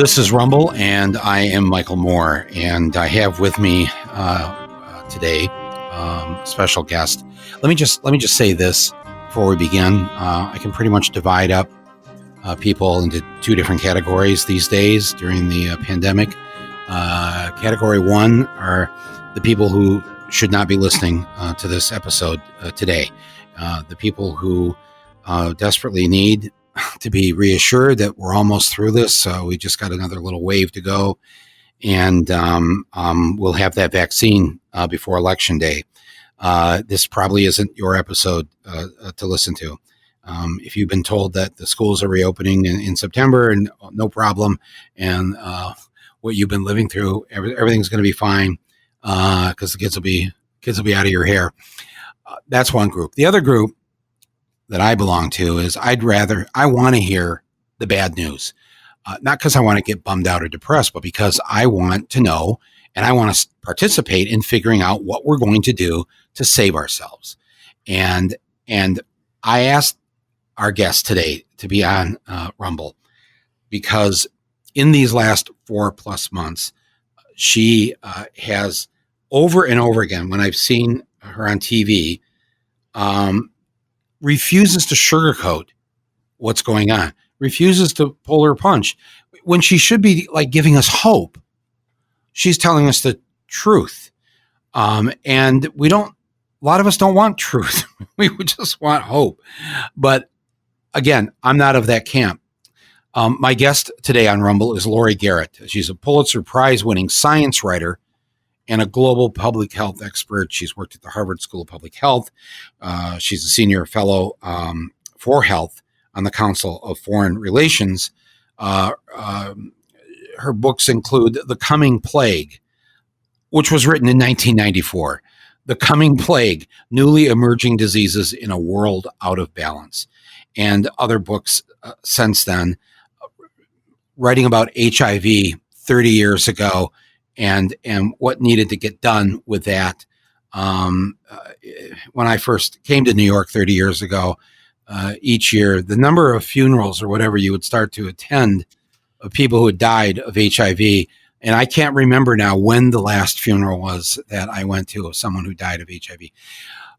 This is Rumble, and I am Michael Moore, and I have with me today a special guest. Let me just say this before we begin. I can pretty much divide up people into two different categories these days during the pandemic. Category one are the people who should not be listening to this episode today. The people who desperately need to be reassured that we're almost through this. So we just got another little wave to go, and we'll have that vaccine before Election Day. This probably isn't your episode to listen to. If you've been told that the schools are reopening in September and no problem, and what you've been living through, everything's going to be fine because the kids will be out of your hair. That's one group. The other group that I belong to is I want to hear the bad news, not because I want to get bummed out or depressed, but because I want to know and I want to participate in figuring out what we're going to do to save ourselves. And I asked our guest today to be on Rumble because in these last 4+ months, she has over and over again, when I've seen her on TV, refuses to sugarcoat what's going on, refuses to pull her punch. When she should be like giving us hope, she's telling us the truth. And a lot of us don't want truth. We would just want hope. But again, I'm not of that camp. My guest today on Rumble is Laurie Garrett. She's a Pulitzer Prize-winning science writer and a global public health expert. She's worked at the Harvard School of Public Health. She's a senior fellow for health on the Council of Foreign Relations. Her books include The Coming Plague, which was written in 1994. The Coming Plague, Newly Emerging Diseases in a World Out of Balance. And other books since then, writing about HIV 30 years ago, and what needed to get done with that. When I first came to New York 30 years ago, each year, the number of funerals or whatever you would start to attend of people who had died of HIV, and I can't remember now when the last funeral was that I went to of someone who died of HIV.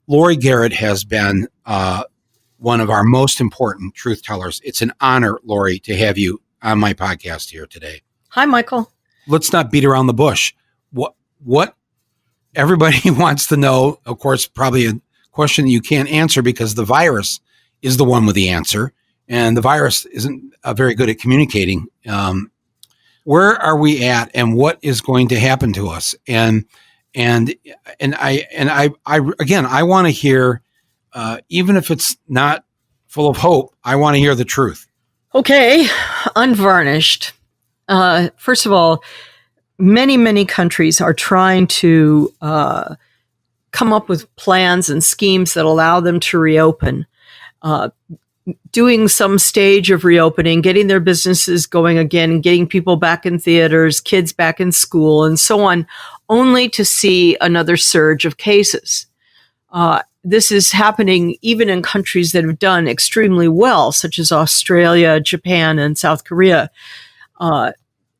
Laurie Garrett has been one of our most important truth tellers. It's an honor, Laurie, to have you on my podcast here today. Hi, Michael. Let's not beat around the bush. What everybody wants to know, of course, probably a question that you can't answer because the virus is the one with the answer, and the virus isn't very good at communicating. Where are we at, and what is going to happen to us? And I want to hear, even if it's not full of hope, I want to hear the truth. Okay, unvarnished. First of all, many countries are trying to come up with plans and schemes that allow them to reopen, doing some stage of reopening, getting their businesses going again, getting people back in theaters, kids back in school, and so on, only to see another surge of cases. This is happening even in countries that have done extremely well, such as Australia, Japan, and South Korea.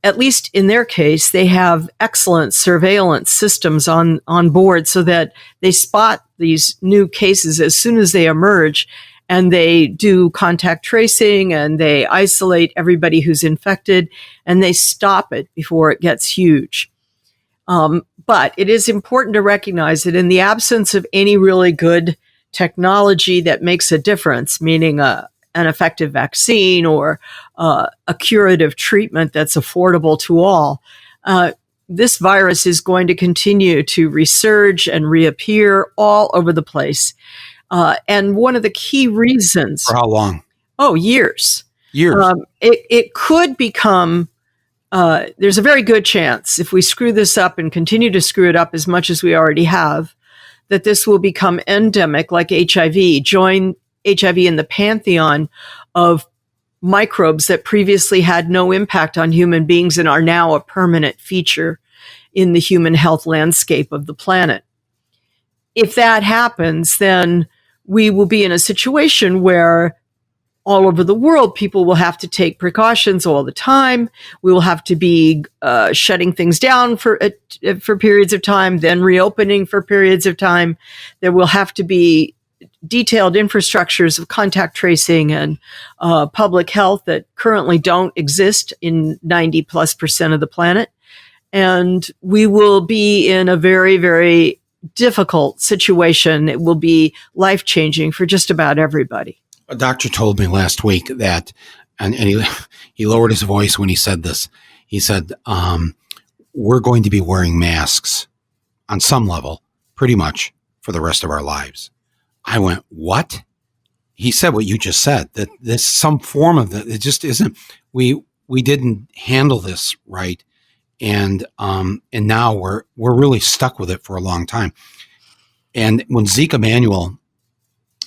At least in their case, they have excellent surveillance systems on board so that they spot these new cases as soon as they emerge, and they do contact tracing and they isolate everybody who's infected and they stop it before it gets huge. But it is important to recognize that in the absence of any really good technology that makes a difference, meaning an effective vaccine or a curative treatment that's affordable to all, this virus is going to continue to resurge and reappear all over the place. And one of the key reasons... For how long? Oh, years. Years. It could become... there's a very good chance, if we screw this up and continue to screw it up as much as we already have, that this will become endemic like HIV, join HIV in the pantheon of microbes that previously had no impact on human beings and are now a permanent feature in the human health landscape of the planet. If that happens, then we will be in a situation where all over the world, people will have to take precautions all the time. We will have to be shutting things down for periods of time, then reopening for periods of time. There will have to be detailed infrastructures of contact tracing and public health that currently don't exist in 90+% of the planet. And we will be in a very, very difficult situation. It will be life-changing for just about everybody. A doctor told me last week that, and he lowered his voice when he said this. He said, we're going to be wearing masks on some level, pretty much for the rest of our lives. I went, what? He said what you just said, that there's some form of that. It just isn't, we didn't handle this right. And now we're really stuck with it for a long time. And when Zeke Emanuel,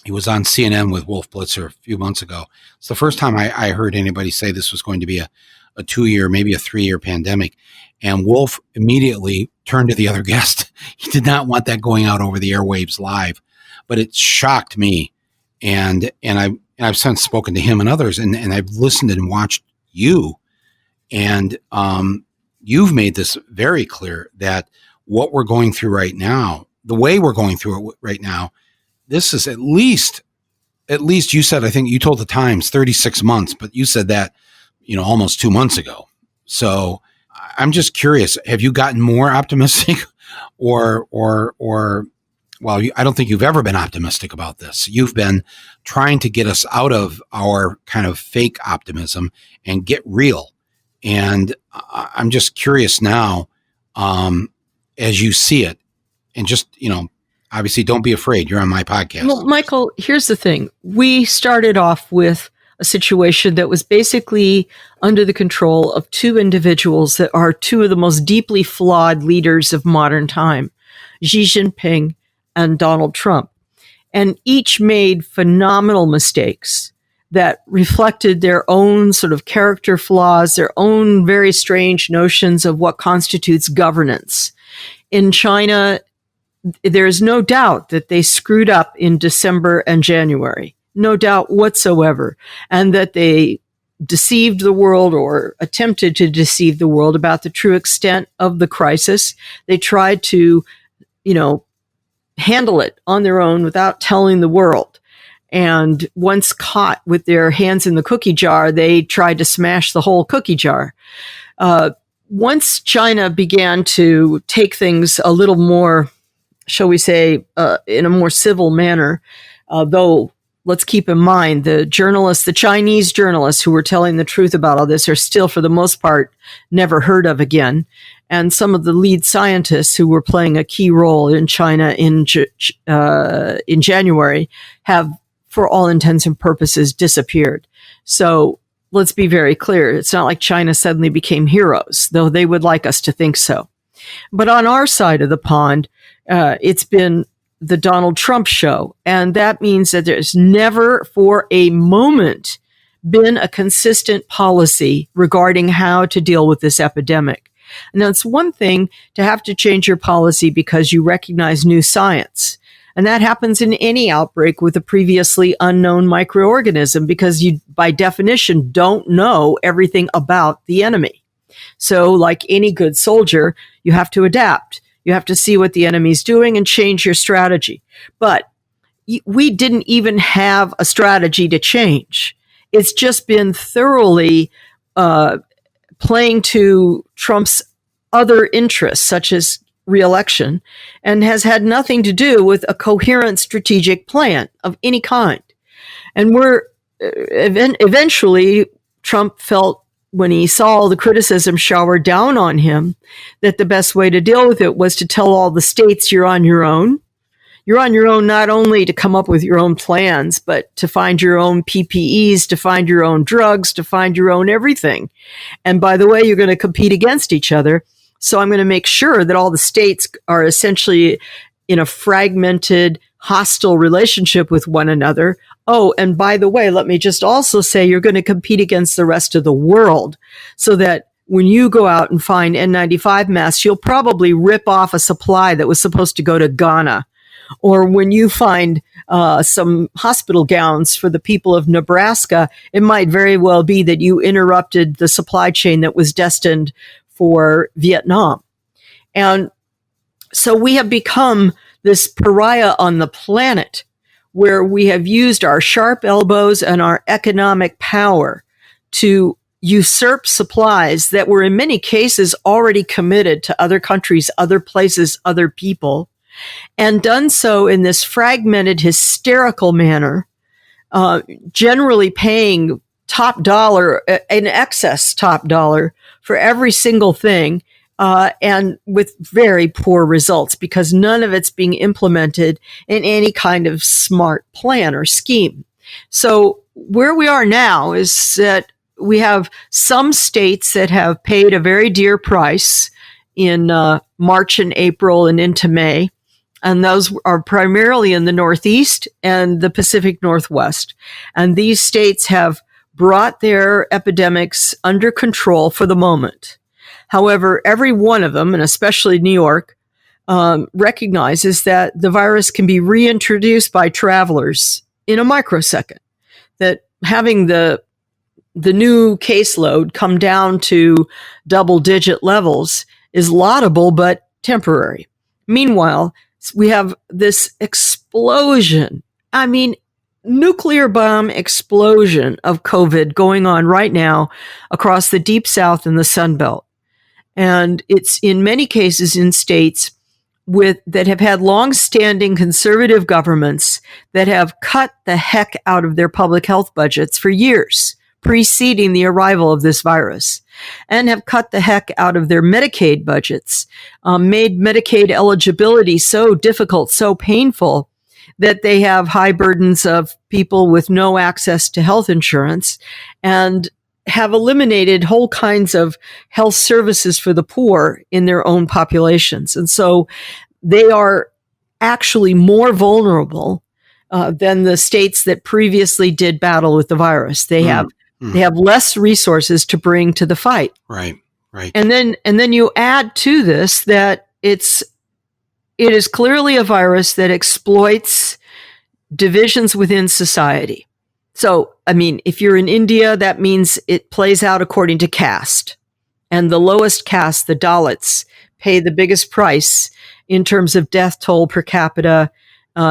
he was on CNN with Wolf Blitzer a few months ago. It's the first time I heard anybody say this was going to be a 2-year, maybe a 3-year pandemic. And Wolf immediately turned to the other guest. He did not want that going out over the airwaves live, but it shocked me. And I've since spoken to him and others, and I've listened and watched you. And you've made this very clear that what we're going through right now, the way we're going through it right now, this is at least you said, I think you told the Times 36 months, but you said that, almost 2 months ago. So I'm just curious, have you gotten more optimistic or well, I don't think you've ever been optimistic about this. You've been trying to get us out of our kind of fake optimism and get real. And I'm just curious now, as you see it, and just, obviously, don't be afraid. You're on my podcast. Well, Michael, here's the thing. We started off with a situation that was basically under the control of two individuals that are two of the most deeply flawed leaders of modern time, Xi Jinping and Donald Trump. And each made phenomenal mistakes that reflected their own sort of character flaws, their own very strange notions of what constitutes governance. In China, there is no doubt that they screwed up in December and January, no doubt whatsoever, and that they deceived the world or attempted to deceive the world about the true extent of the crisis. They tried to, handle it on their own without telling the world. And once caught with their hands in the cookie jar, they tried to smash the whole cookie jar. Once China began to take things a little more, shall we say, in a more civil manner, though let's keep in mind the Chinese journalists who were telling the truth about all this are still, for the most part, never heard of again. And some of the lead scientists who were playing a key role in China in January have, for all intents and purposes, disappeared. So let's be very clear. It's not like China suddenly became heroes, though they would like us to think so. But on our side of the pond, it's been the Donald Trump show. And that means that there's never for a moment been a consistent policy regarding how to deal with this epidemic. Now, it's one thing to have to change your policy because you recognize new science. And that happens in any outbreak with a previously unknown microorganism because you, by definition, don't know everything about the enemy. So like any good soldier, you have to adapt. You have to see what the enemy's doing and change your strategy. But we didn't even have a strategy to change. It's just been thoroughly playing to Trump's other interests, such as re-election, and has had nothing to do with a coherent strategic plan of any kind. And eventually Trump felt, when he saw all the criticism showered down on him, that the best way to deal with it was to tell all the states you're on your own. You're on your own not only to come up with your own plans, but to find your own PPEs, to find your own drugs, to find your own everything. And by the way, you're going to compete against each other. So I'm going to make sure that all the states are essentially in a fragmented, hostile relationship with one another. Oh, and by the way, let me just also say you're going to compete against the rest of the world so that when you go out and find N95 masks, you'll probably rip off a supply that was supposed to go to Ghana Or when you find some hospital gowns for the people of Nebraska, it might very well be that you interrupted the supply chain that was destined for Vietnam. And so we have become this pariah on the planet where we have used our sharp elbows and our economic power to usurp supplies that were in many cases already committed to other countries, other places, other people, and done so in this fragmented, hysterical manner, generally paying top dollar, in excess top dollar for every single thing, and with very poor results because none of it's being implemented in any kind of smart plan or scheme. So where we are now is that we have some states that have paid a very dear price in March and April and into May. And those are primarily in the Northeast and the Pacific Northwest. And these states have brought their epidemics under control for the moment. However, every one of them, and especially New York, recognizes that the virus can be reintroduced by travelers in a microsecond. That having the new caseload come down to double-digit levels is laudable but temporary. Meanwhile, we have this explosion. I mean, nuclear bomb explosion of COVID going on right now across the Deep South and the Sun Belt. And it's in many cases in states that have had long-standing conservative governments that have cut the heck out of their public health budgets for years preceding the arrival of this virus, and have cut the heck out of their Medicaid budgets, made Medicaid eligibility so difficult, so painful, that they have high burdens of people with no access to health insurance, and have eliminated whole kinds of health services for the poor in their own populations. And so they are actually more vulnerable than the states that previously did battle with the virus. They have less resources to bring to the fight. Right. And then you add to this that it is clearly a virus that exploits divisions within society. So, I mean, if you're in India, that means it plays out according to caste. And the lowest caste, the Dalits, pay the biggest price in terms of death toll per capita,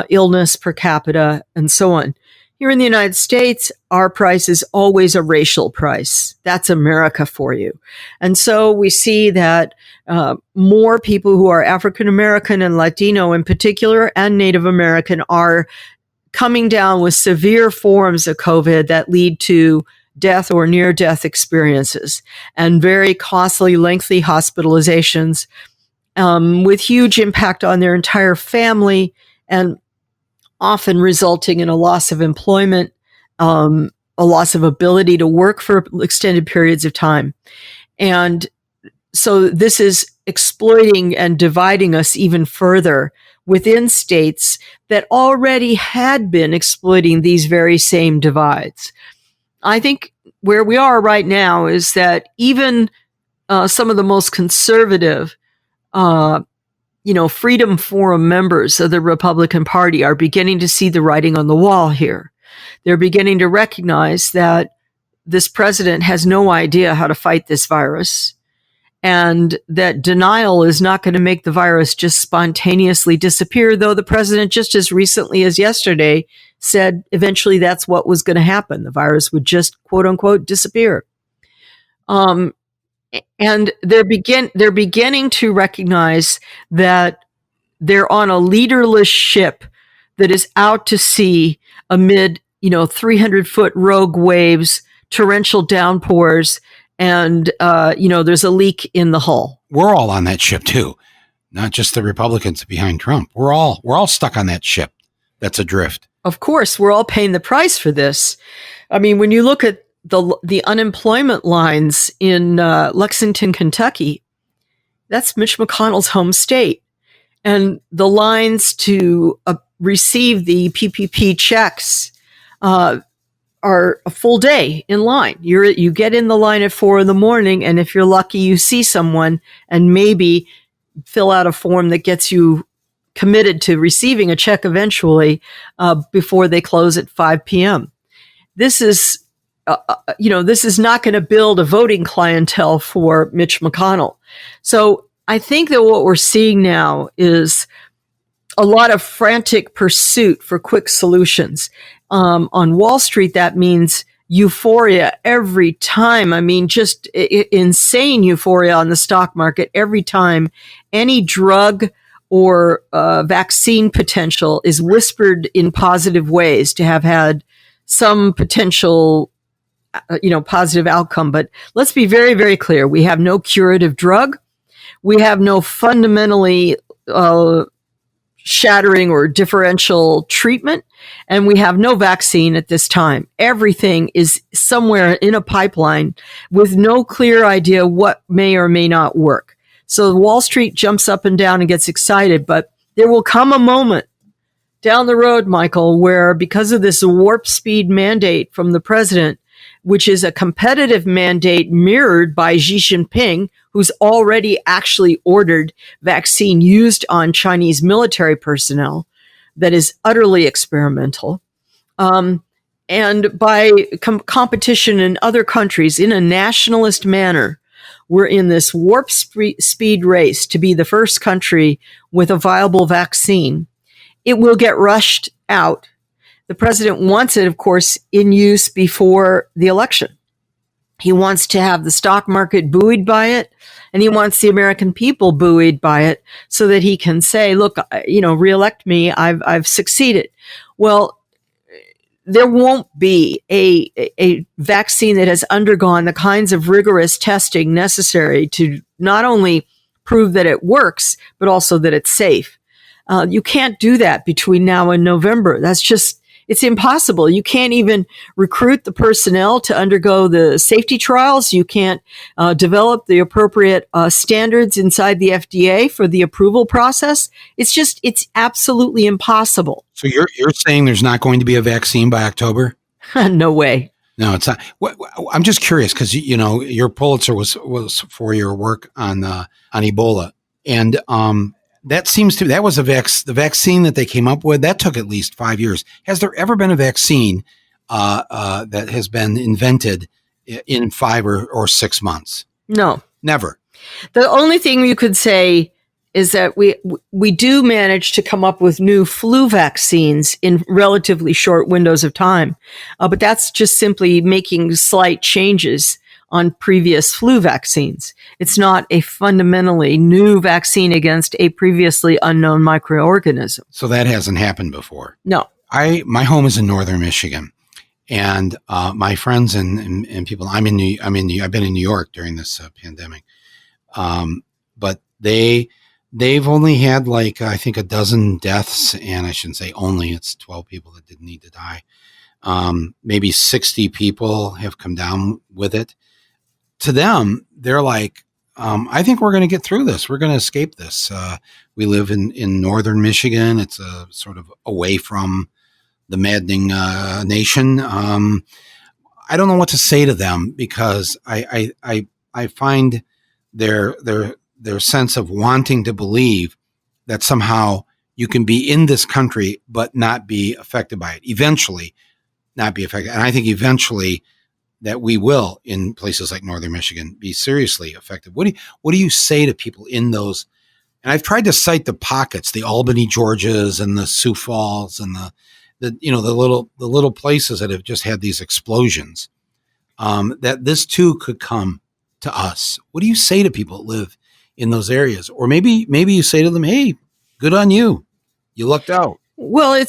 illness per capita, and so on. Here in the United States, our price is always a racial price. That's America for you. And so we see that more people who are African American and Latino in particular, and Native American, are coming down with severe forms of COVID that lead to death or near-death experiences and very costly, lengthy hospitalizations with huge impact on their entire family and often resulting in a loss of employment, a loss of ability to work for extended periods of time. And so this is exploiting and dividing us even further within states that already had been exploiting these very same divides. I think where we are right now is that even some of the most conservative, Freedom Forum members of the Republican Party are beginning to see the writing on the wall here. They're beginning to recognize that this president has no idea how to fight this virus, and that denial is not going to make the virus just spontaneously disappear, though the president just as recently as yesterday said eventually that's what was going to happen. The virus would just, quote unquote, disappear. And they're beginning to recognize that they're on a leaderless ship that is out to sea amid, 300-foot rogue waves, torrential downpours, and there's a leak in the hull. We're all on that ship too, not just the Republicans behind Trump. We're all stuck on that ship that's adrift. Of course, we're all paying the price for this. I mean, when you look at the unemployment lines in Lexington, Kentucky, that's Mitch McConnell's home state, and the lines to receive the PPP checks are a full day in line. You get in the line at 4 a.m, and if you're lucky, you see someone and maybe fill out a form that gets you committed to receiving a check eventually before they close at 5 p.m. This is, this is not going to build a voting clientele for Mitch McConnell. So I think that what we're seeing now is a lot of frantic pursuit for quick solutions. On Wall Street, that means euphoria every time. I mean, just insane euphoria on the stock market every time any drug or vaccine potential is whispered in positive ways to have had some potential, positive outcome. But let's be very, very clear. We have no curative drug. We have no fundamentally shattering or differential treatment, and we have no vaccine at this time. Everything is somewhere in a pipeline with no clear idea what may or may not work. So Wall Street jumps up and down and gets excited, but there will come a moment down the road, Michael, where because of this warp speed mandate from the president, which is a competitive mandate mirrored by Xi Jinping, who's already actually ordered vaccine used on Chinese military personnel that is utterly experimental. And by competition in other countries in a nationalist manner, we're in this warp speed race to be the first country with a viable vaccine. It will get rushed out. The president wants it, of course, in use before the election. He wants to have the stock market buoyed by it, and he wants the American people buoyed by it so that he can say, look, reelect me, I've succeeded. Well, there won't be a vaccine that has undergone the kinds of rigorous testing necessary to not only prove that it works, but also that it's safe. You can't do that between now and November. It's impossible. You can't even recruit the personnel to undergo the safety trials. You can't develop the appropriate standards inside the FDA for the approval process. It's absolutely impossible. So you're saying there's not going to be a vaccine by October? No way. No, it's not. I'm just curious because, your Pulitzer was for your work on Ebola. And the vaccine that they came up with, that took at least 5 years. Has there ever been a vaccine that has been invented in 5 or 6 months? No. Never. The only thing you could say is that we do manage to come up with new flu vaccines in relatively short windows of time. But that's just simply making slight changes on previous flu vaccines. It's not a fundamentally new vaccine against a previously unknown microorganism. So that hasn't happened before. No. My home is in northern Michigan, and my friends and people. I've been in New York during this pandemic, but they've only had I think a dozen deaths, and I shouldn't say only. It's 12 people that didn't need to die. Maybe 60 people have come down with it. To them, they're like, I think we're going to get through this. We're going to escape this. We live in northern Michigan. It's sort of away from the maddening nation. I don't know what to say to them because I find their sense of wanting to believe that somehow you can be in this country but not be affected by it. Eventually, not be affected. And I think eventually that we will, in places like northern Michigan, be seriously affected. What do you say to people in those? And I've tried to cite the pockets, the Albany, Georgias, and the Sioux Falls, and the little places that have just had these explosions. That this too could come to us. What do you say to people that live in those areas? Or maybe you say to them, "Hey, good on you, you lucked out." Well,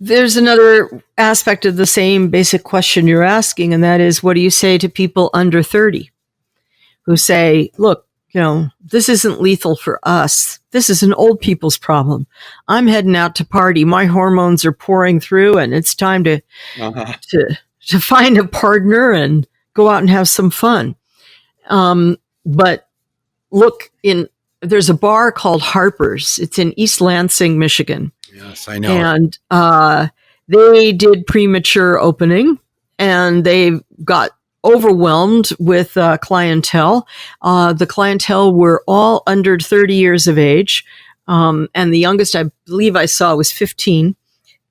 there's another aspect of the same basic question you're asking, and that is, what do you say to people under 30 who say, look, this isn't lethal for us. This is an old people's problem. I'm heading out to party. My hormones are pouring through, and it's time to find a partner and go out and have some fun. But look, there's a bar called Harper's. It's in East Lansing, Michigan. Yes, I know. And they did premature opening, and they got overwhelmed with clientele. The clientele were all under 30 years of age. And the youngest I believe I saw was 15.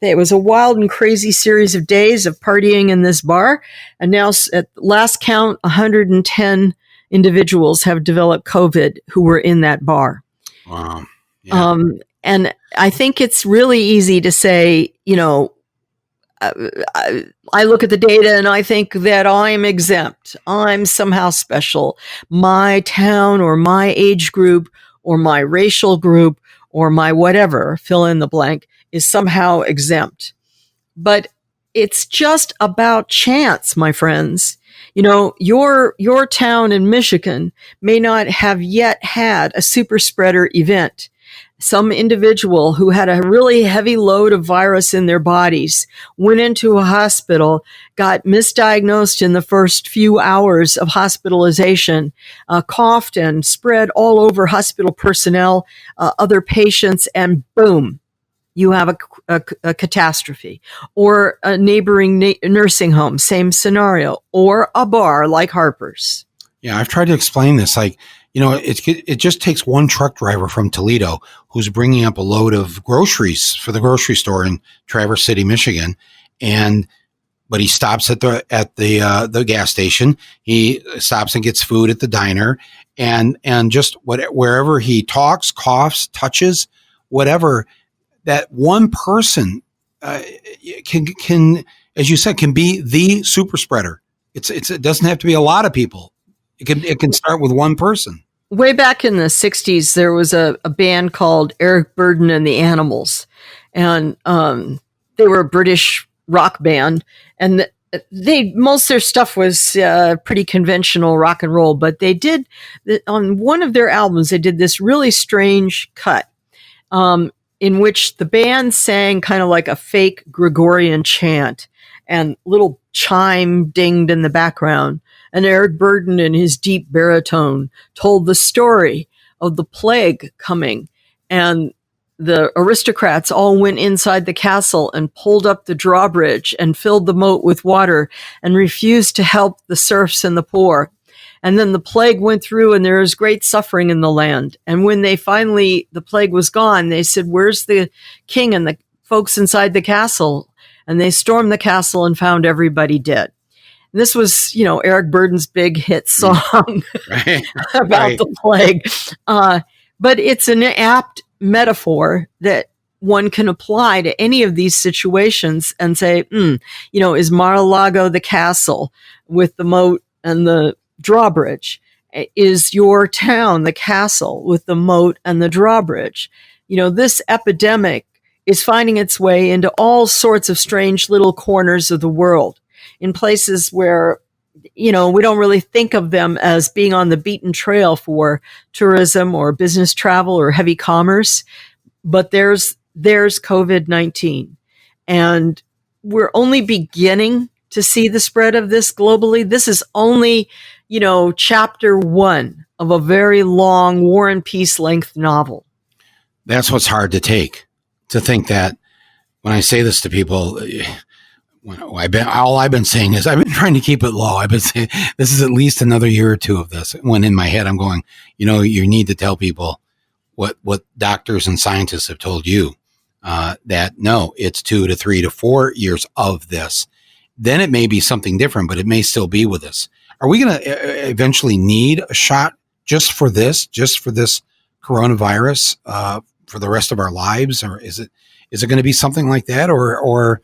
It was a wild and crazy series of days of partying in this bar. And now, at last count, 110 individuals have developed COVID who were in that bar. Wow. Yeah. And I think it's really easy to say, I look at the data and I think that I'm exempt. I'm somehow special. My town or my age group or my racial group or my whatever, fill in the blank, is somehow exempt. But it's just about chance, my friends. Your town in Michigan may not have yet had a super spreader event. Some individual who had a really heavy load of virus in their bodies went into a hospital, got misdiagnosed in the first few hours of hospitalization, coughed and spread all over hospital personnel, other patients, and boom, you have a catastrophe. Or a neighboring nursing home, same scenario, or a bar like Harper's. Yeah, I've tried to explain this. It just takes one truck driver from Toledo who's bringing up a load of groceries for the grocery store in Traverse City, Michigan, but he stops at the gas station. He stops and gets food at the diner, and just wherever he talks, coughs, touches, whatever, that one person can, as you said, can be the super spreader. It doesn't have to be a lot of people. It can start with one person. Way back in the 60s, there was a band called Eric Burdon and the Animals. And they were a British rock band. And most of their stuff was pretty conventional rock and roll. But they did, on one of their albums, they did this really strange cut in which the band sang kind of like a fake Gregorian chant. And little chime dinged in the background. And Eric Burdon, in his deep baritone, told the story of the plague coming. And the aristocrats all went inside the castle and pulled up the drawbridge and filled the moat with water and refused to help the serfs and the poor. And then the plague went through and there was great suffering in the land. And when the plague was gone, they said, "Where's the king and the folks inside the castle?" And they stormed the castle and found everybody dead. And this was, Eric Burdon's big hit song about the plague. But it's an apt metaphor that one can apply to any of these situations and say, is Mar-a-Lago the castle with the moat and the drawbridge? Is your town the castle with the moat and the drawbridge? This epidemic is finding its way into all sorts of strange little corners of the world, in places where, we don't really think of them as being on the beaten trail for tourism or business travel or heavy commerce. But there's COVID-19. And we're only beginning to see the spread of this globally. This is only, chapter 1 of a very long War and Peace length novel. That's what's hard to take. To think that when I say this to people, all I've been saying is I've been trying to keep it low. I've been saying this is at least another year or two of this. When in my head I'm going, you need to tell people what doctors and scientists have told you, that no, it's 2 to 3 to 4 years of this. Then it may be something different, but it may still be with us. Are we going to eventually need a shot just for this coronavirus? For the rest of our lives, or is it going to be something like that, or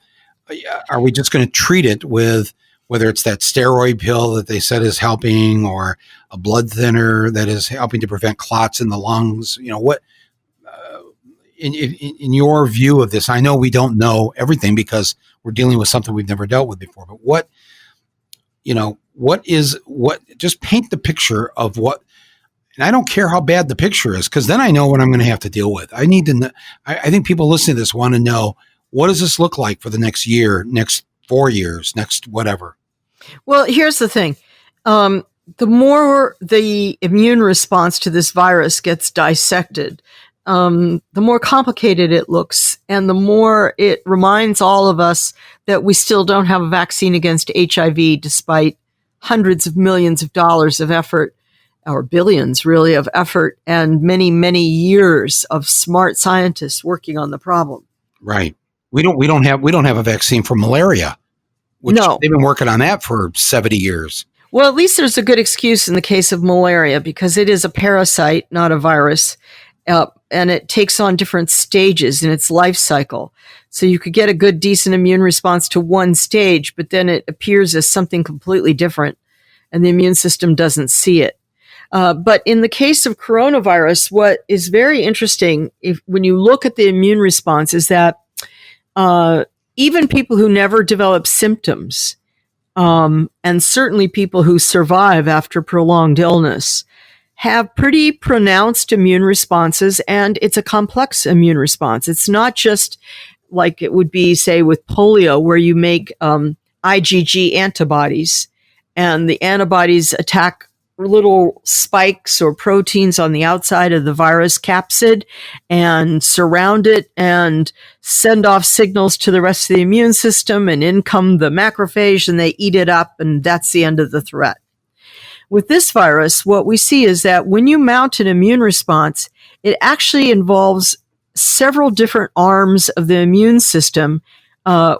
are we just going to treat it with whether it's that steroid pill that they said is helping, or a blood thinner that is helping to prevent clots in the lungs? What in your view of this? I know we don't know everything because we're dealing with something we've never dealt with before, but what just paint the picture of what. And I don't care how bad the picture is, because then I know what I'm going to have to deal with. I need to know. I think people listening to this want to know, what does this look like for the next year, next 4 years, next whatever? Well, here's the thing. The more the immune response to this virus gets dissected, the more complicated it looks, and the more it reminds all of us that we still don't have a vaccine against HIV, despite hundreds of millions of dollars of effort or billions really of effort and many, many years of smart scientists working on the problem. Right. We don't have a vaccine for malaria, which No. they've been working on that for 70 years. Well, at least there's a good excuse in the case of malaria because it is a parasite, not a virus, and it takes on different stages in its life cycle. So you could get a good, decent immune response to one stage, but then it appears as something completely different, and the immune system doesn't see it. But in the case of coronavirus, what is very interesting, when you look at the immune response, is that even people who never develop symptoms, and certainly people who survive after prolonged illness, have pretty pronounced immune responses, and it's a complex immune response. It's not just like it would be, say, with polio, where you make IgG antibodies, and the antibodies attack little spikes or proteins on the outside of the virus capsid and surround it and send off signals to the rest of the immune system, and in come the macrophage and they eat it up, and that's the end of the threat. With this virus, what we see is that when you mount an immune response, it actually involves several different arms of the immune system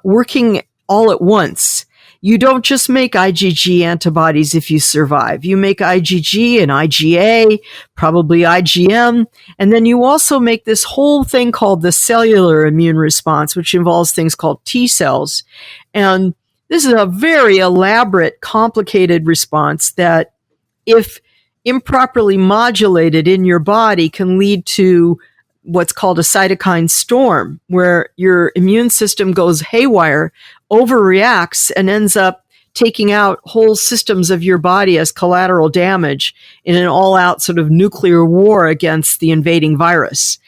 working all at once. You don't just make IgG antibodies if you survive. You make IgG and IgA, probably IgM, and then you also make this whole thing called the cellular immune response, which involves things called T cells. And this is a very elaborate, complicated response that, if improperly modulated in your body, can lead to what's called a cytokine storm, where your immune system goes haywire, overreacts, and ends up taking out whole systems of your body as collateral damage in an all-out sort of nuclear war against the invading virus.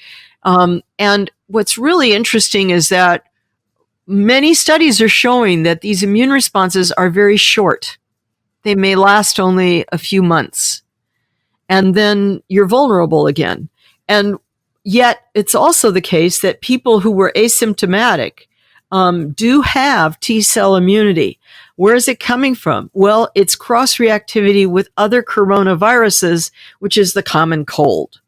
And what's really interesting is that many studies are showing that these immune responses are very short. They may last only a few months, and then you're vulnerable again. And yet it's also the case that people who were asymptomatic do have T cell immunity. Where is it coming from? Well, it's cross-reactivity with other coronaviruses, which is the common cold.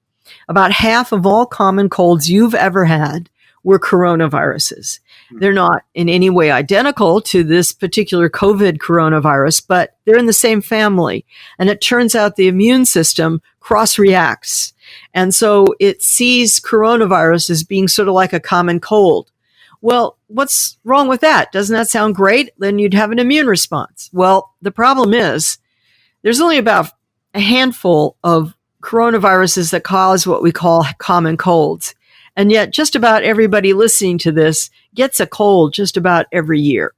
About half of all common colds you've ever had were coronaviruses. They're not in any way identical to this particular COVID coronavirus, but they're in the same family. And it turns out the immune system cross-reacts. And so it sees coronavirus as being sort of like a common cold. Well, what's wrong with that? Doesn't that sound great? Then you'd have an immune response. Well, the problem is there's only about a handful of coronaviruses that cause what we call common colds. And yet just about everybody listening to this gets a cold just about every year.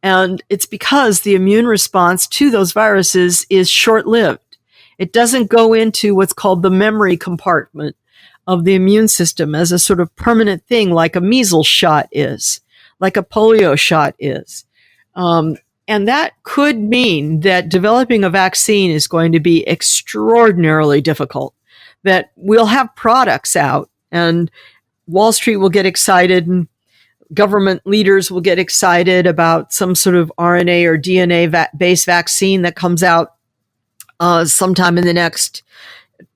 And it's because the immune response to those viruses is short-lived. It doesn't go into what's called the memory compartment of the immune system as a sort of permanent thing, like a measles shot is, like a polio shot is. And that could mean that developing a vaccine is going to be extraordinarily difficult, that we'll have products out and Wall Street will get excited and government leaders will get excited about some sort of RNA or DNA-based vaccine that comes out sometime in the next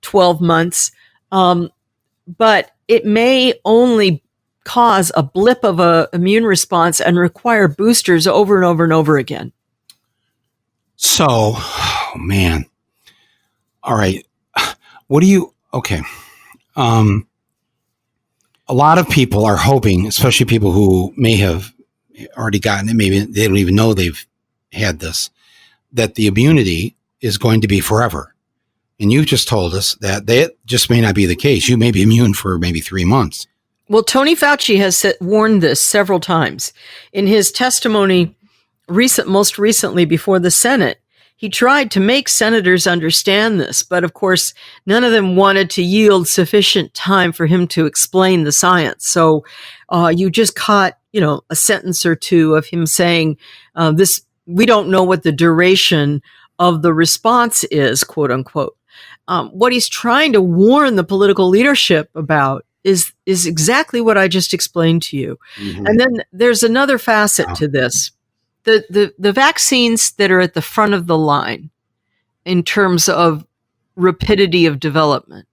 12 months. But it may only cause a blip of an immune response and require boosters over and over and over again. So, oh man. All right. Okay. A lot of people are hoping, especially people who may have already gotten it, maybe they don't even know they've had this, that the immunity is going to be forever. And you just told us that just may not be the case. You may be immune for maybe 3 months. Well, Tony Fauci has warned this several times. In his testimony most recently before the Senate, he tried to make senators understand this, but of course, none of them wanted to yield sufficient time for him to explain the science. So you just caught, a sentence or two of him saying, we don't know what the duration of the response is, quote unquote. What he's trying to warn the political leadership about is exactly what I just explained to you. Mm-hmm. And then there's another facet to this. The vaccines that are at the front of the line in terms of rapidity of development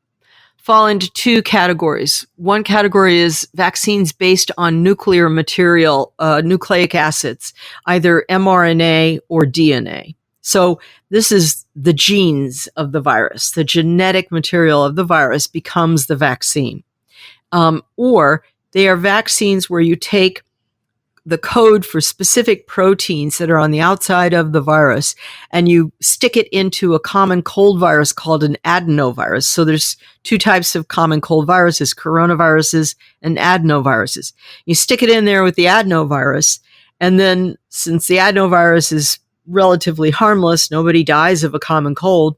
fall into two categories. One category is vaccines based on nuclear material, nucleic acids, either mRNA or DNA. So this is the genes of the virus. The genetic material of the virus becomes the vaccine. Or they are vaccines where you take the code for specific proteins that are on the outside of the virus and you stick it into a common cold virus called an adenovirus. So there's two types of common cold viruses, coronaviruses and adenoviruses. You stick it in there with the adenovirus, and then since the adenovirus is relatively harmless, nobody dies of a common cold,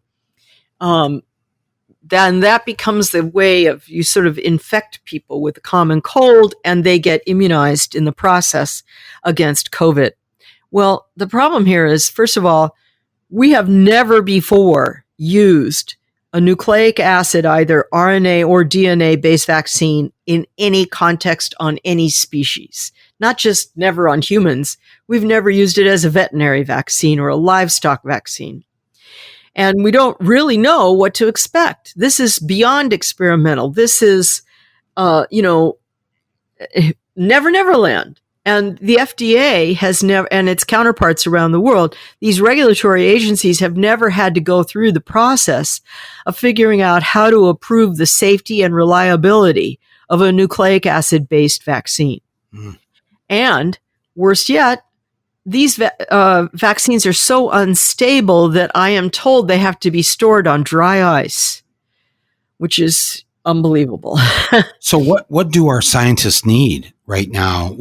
then that becomes the way of you sort of infect people with a common cold and they get immunized in the process against COVID. Well, the problem here is, first of all, we have never before used a nucleic acid, either RNA or DNA-based vaccine in any context on any species. Not just never on humans. We've never used it as a veterinary vaccine or a livestock vaccine. And we don't really know what to expect. This is beyond experimental. This is, Never Neverland. And the FDA has never, and its counterparts around the world, these regulatory agencies have never had to go through the process of figuring out how to approve the safety and reliability of a nucleic acid-based vaccine. Mm. And worse yet, these vaccines are so unstable that I am told they have to be stored on dry ice, which is unbelievable. So what do our scientists need right now?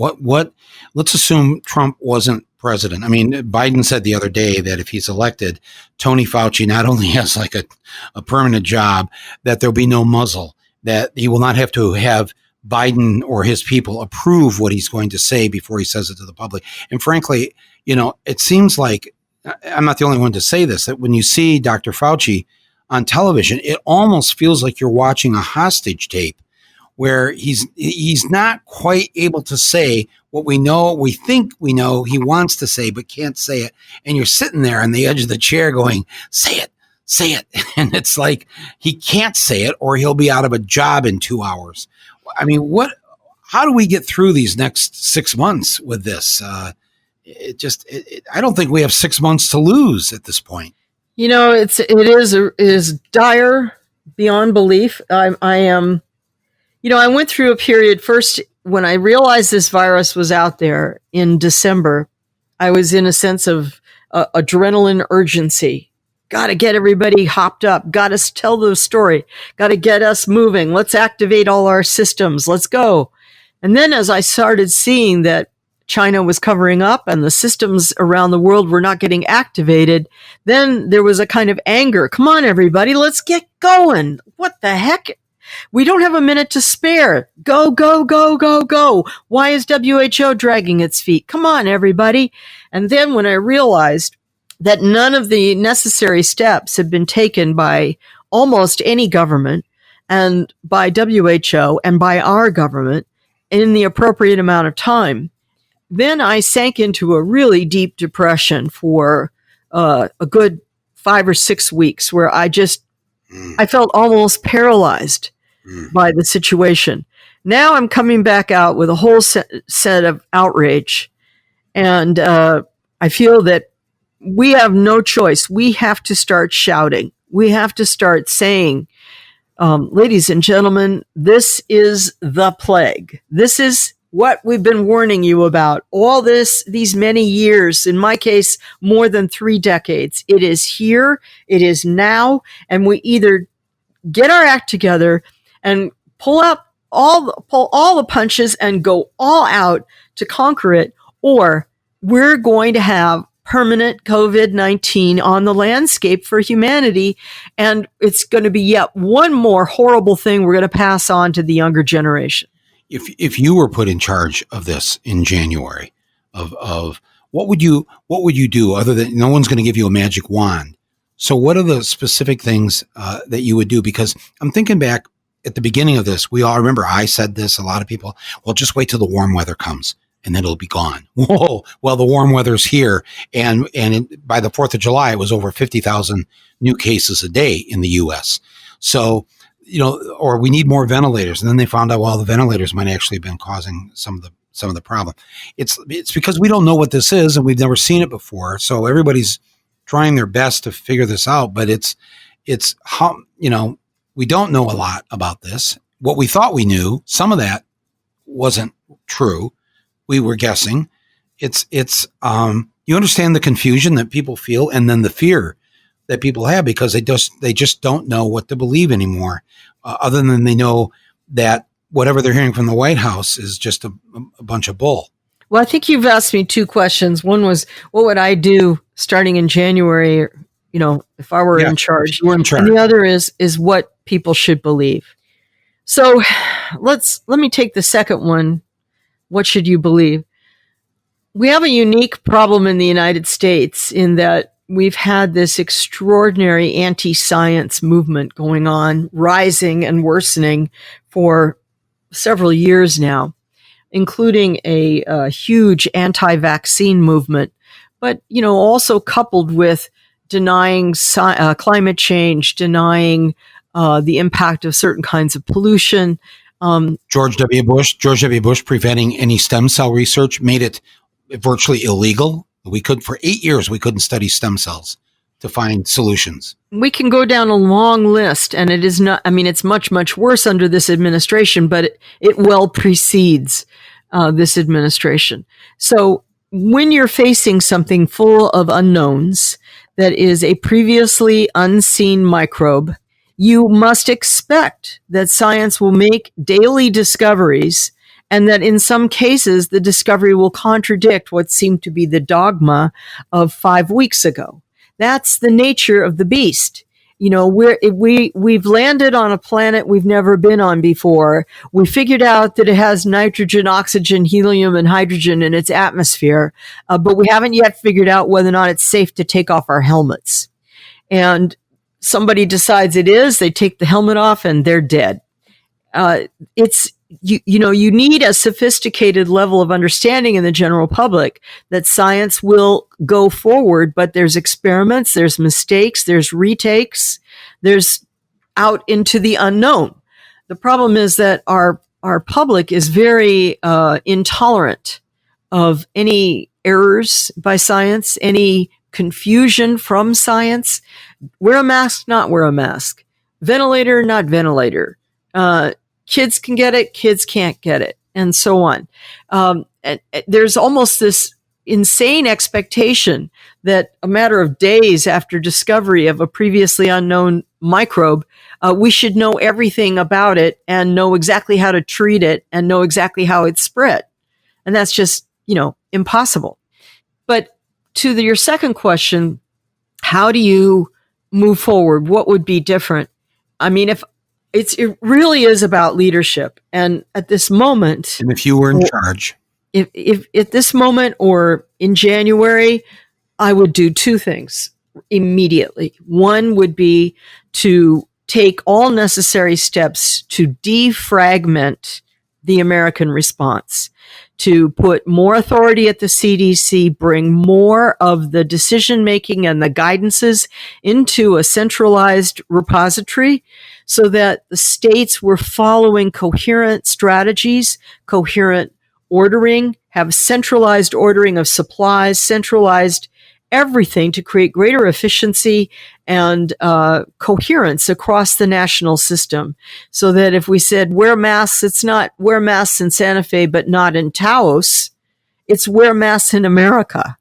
Let's assume Trump wasn't president. I mean, Biden said the other day that if he's elected, Tony Fauci not only has like a permanent job, that there'll be no muzzle, that he will not have to have Biden or his people approve what he's going to say before he says it to the public. And frankly, it seems like I'm not the only one to say this, that when you see Dr. Fauci on television, it almost feels like you're watching a hostage tape where he's not quite able to say what we think we know he wants to say, but can't say it. And you're sitting there on the edge of the chair going, say it. And it's like he can't say it or he'll be out of a job in 2 hours. I mean, how do we get through these next 6 months with this? I don't think we have 6 months to lose at this point. It is dire beyond belief. I went through a period first when I realized this virus was out there in December. I was in a sense of adrenaline urgency. Got to get everybody hopped up. Got to tell the story. Got to get us moving. Let's activate all our systems. Let's go. And then as I started seeing that China was covering up and the systems around the world were not getting activated, then there was a kind of anger. Come on, everybody. Let's get going. What the heck? We don't have a minute to spare. Go, go, go, go, go. Why is WHO dragging its feet? Come on, everybody. And then when I realized that none of the necessary steps had been taken by almost any government and by WHO and by our government in the appropriate amount of time, then I sank into a really deep depression for a good 5 or 6 weeks where I felt almost paralyzed by the situation. Now I'm coming back out with a whole set of outrage. And I feel that we have no choice. We have to start shouting. We have to start saying, ladies and gentlemen, this is the plague. This is what we've been warning you about all these many years. In my case, more than 3 decades. It is here. It is now. And we either get our act together and pull all the punches and go all out to conquer it, or we're going to have permanent COVID-19 on the landscape for humanity. And it's going to be yet one more horrible thing we're going to pass on to the younger generation. If you were put in charge of this in January, of what would you do other than, no one's going to give you a magic wand? So what are the specific things that you would do? Because I'm thinking back at the beginning of this, we all remember I said this, a lot of people, well, just wait till the warm weather comes and then it'll be gone. Whoa! Well, the warm weather's here, and by the 4th of July, it was over 50,000 new cases a day in the U.S. So, or we need more ventilators, and then they found out, well, the ventilators might actually have been causing some of the problem. It's because we don't know what this is, and we've never seen it before. So everybody's trying their best to figure this out, but it's how, we don't know a lot about this. What we thought we knew, some of that wasn't true. We were guessing. It's you understand the confusion that people feel, and then the fear that people have, because they just don't know what to believe anymore, other than they know that whatever they're hearing from the White House is just a bunch of bull. Well, I think you've asked me two questions. One was, what would I do starting in January, if I were in charge? You were in charge. And the other is what people should believe. So let me take the second one. What should you believe? We have a unique problem in the United States in that we've had this extraordinary anti-science movement going on, rising and worsening for several years now, including a huge anti-vaccine movement, but also coupled with denying climate change, denying the impact of certain kinds of pollution. George W. Bush preventing any stem cell research, made it virtually illegal. For 8 years, we couldn't study stem cells to find solutions. We can go down a long list, and it is not, it's much, much worse under this administration, but it well precedes this administration. So when you're facing something full of unknowns that is a previously unseen microbe, you must expect that science will make daily discoveries, and that in some cases, the discovery will contradict what seemed to be the dogma of 5 weeks ago. That's the nature of the beast. We've landed on a planet we've never been on before. We figured out that it has nitrogen, oxygen, helium, and hydrogen in its atmosphere, but we haven't yet figured out whether or not it's safe to take off our helmets. And somebody decides it is, they take the helmet off, and they're dead. You need a sophisticated level of understanding in the general public that science will go forward, but there's experiments, there's mistakes, there's retakes, there's out into the unknown. The problem is that our public is very intolerant of any errors by science, any confusion from science. Wear a mask, not wear a mask. Ventilator, not ventilator. Kids can get it, kids can't get it, and so on. And there's almost this insane expectation that a matter of days after discovery of a previously unknown microbe, we should know everything about it and know exactly how to treat it and know exactly how it's spread. And that's just, impossible. But to your second question, how do you move forward? What would be different? If it really is about leadership. And at this moment, and if you were in charge, if at this moment or in January, I would do two things immediately. One would be to take all necessary steps to defragment the American response, to put more authority at the CDC, bring more of the decision-making and the guidances into a centralized repository so that the states were following coherent strategies, coherent ordering, have centralized ordering of supplies, centralized everything to create greater efficiency and coherence across the national system. So that if we said wear masks, it's not wear masks in Santa Fe, but not in Taos. It's wear masks in America.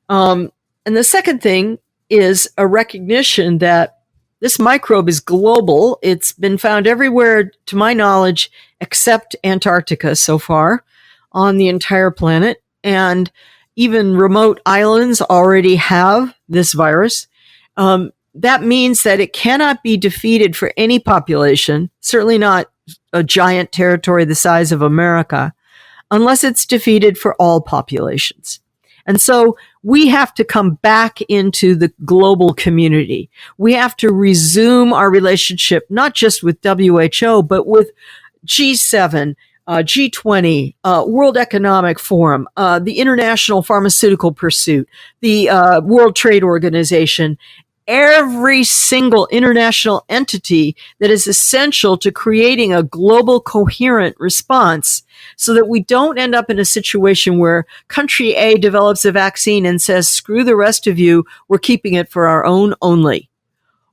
And the second thing is a recognition that this microbe is global. It's been found everywhere, to my knowledge, except Antarctica so far on the entire planet. And even remote islands already have this virus. That means that it cannot be defeated for any population, certainly not a giant territory the size of America, unless it's defeated for all populations. And so we have to come back into the global community. We have to resume our relationship, not just with WHO, but with G7, G20, World Economic Forum, the International Pharmaceutical Pursuit, the World Trade Organization, every single international entity that is essential to creating a global coherent response so that we don't end up in a situation where country A develops a vaccine and says, screw the rest of you, we're keeping it for our own only.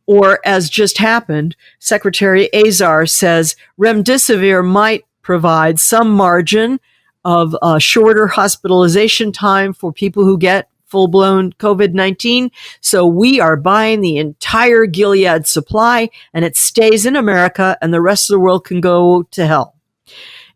Or, as just happened, Secretary Azar says remdesivir might provide some margin of shorter hospitalization time for people who get full-blown COVID-19. So we are buying the entire Gilead supply, and it stays in America, and the rest of the world can go to hell.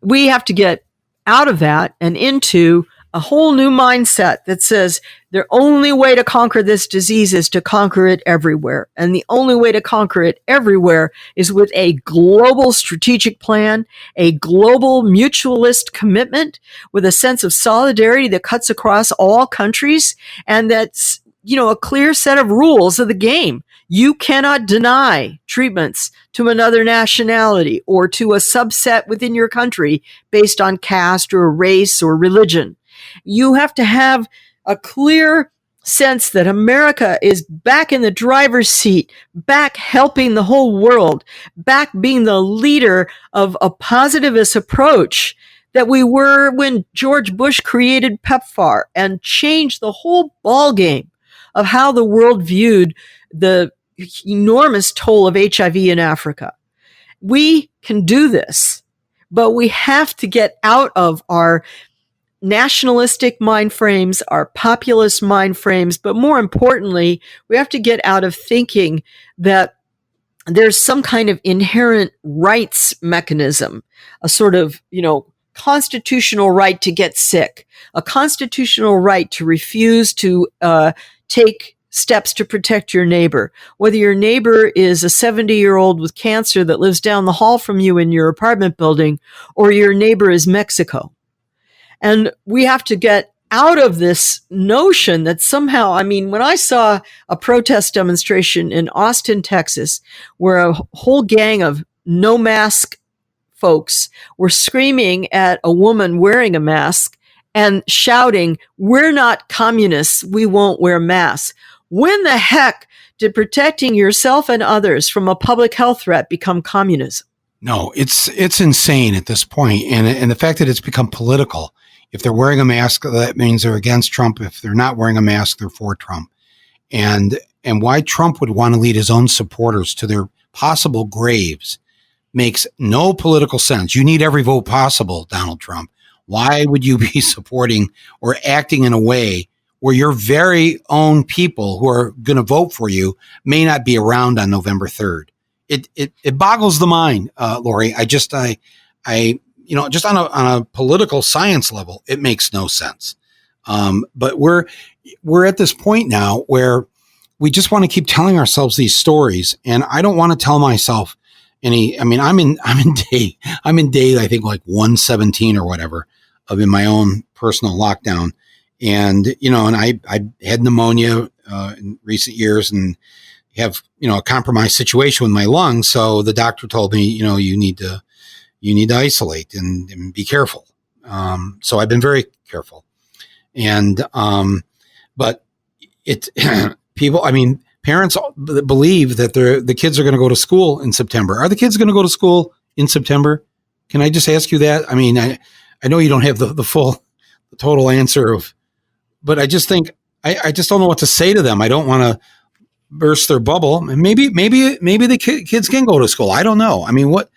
We have to get out of that and into a whole new mindset that says the only way to conquer this disease is to conquer it everywhere. And the only way to conquer it everywhere is with a global strategic plan, a global mutualist commitment with a sense of solidarity that cuts across all countries. And that's, a clear set of rules of the game. You cannot deny treatments to another nationality or to a subset within your country based on caste or race or religion. You have to have a clear sense that America is back in the driver's seat, back helping the whole world, back being the leader of a positivist approach that we were when George Bush created PEPFAR and changed the whole ballgame of how the world viewed the enormous toll of HIV in Africa. We can do this, but we have to get out of our nationalistic mind frames, our populist mind frames, but more importantly, we have to get out of thinking that there's some kind of inherent rights mechanism, a sort of, constitutional right to get sick, a constitutional right to refuse to take steps to protect your neighbor, whether your neighbor is a 70-year-old with cancer that lives down the hall from you in your apartment building, or your neighbor is Mexico. And we have to get out of this notion that somehow, when I saw a protest demonstration in Austin, Texas, where a whole gang of no mask folks were screaming at a woman wearing a mask and shouting, "We're not communists, we won't wear masks." When the heck did protecting yourself and others from a public health threat become communism? No, it's insane at this point. And the fact that it's become political. If they're wearing a mask, that means they're against Trump. If they're not wearing a mask, they're for Trump. And why Trump would want to lead his own supporters to their possible graves makes no political sense. You need every vote possible, Donald Trump. Why would you be supporting or acting in a way where your very own people who are going to vote for you may not be around on November 3rd? It boggles the mind, Laurie. Just on a political science level, it makes no sense. But we're at this point now where we just want to keep telling ourselves these stories, and I don't want to tell myself I'm in day, I think like 117 or whatever of in my own personal lockdown. And, and I had pneumonia, in recent years and have, a compromised situation with my lungs. So the doctor told me, you need to isolate and be careful. So I've been very careful. And, but parents believe that the kids are going to go to school in September. Are the kids going to go to school in September? Can I just ask you that? I know you don't have the total answer but I just think, I just don't know what to say to them. I don't want to burst their bubble. And maybe the kids can go to school. I don't know. What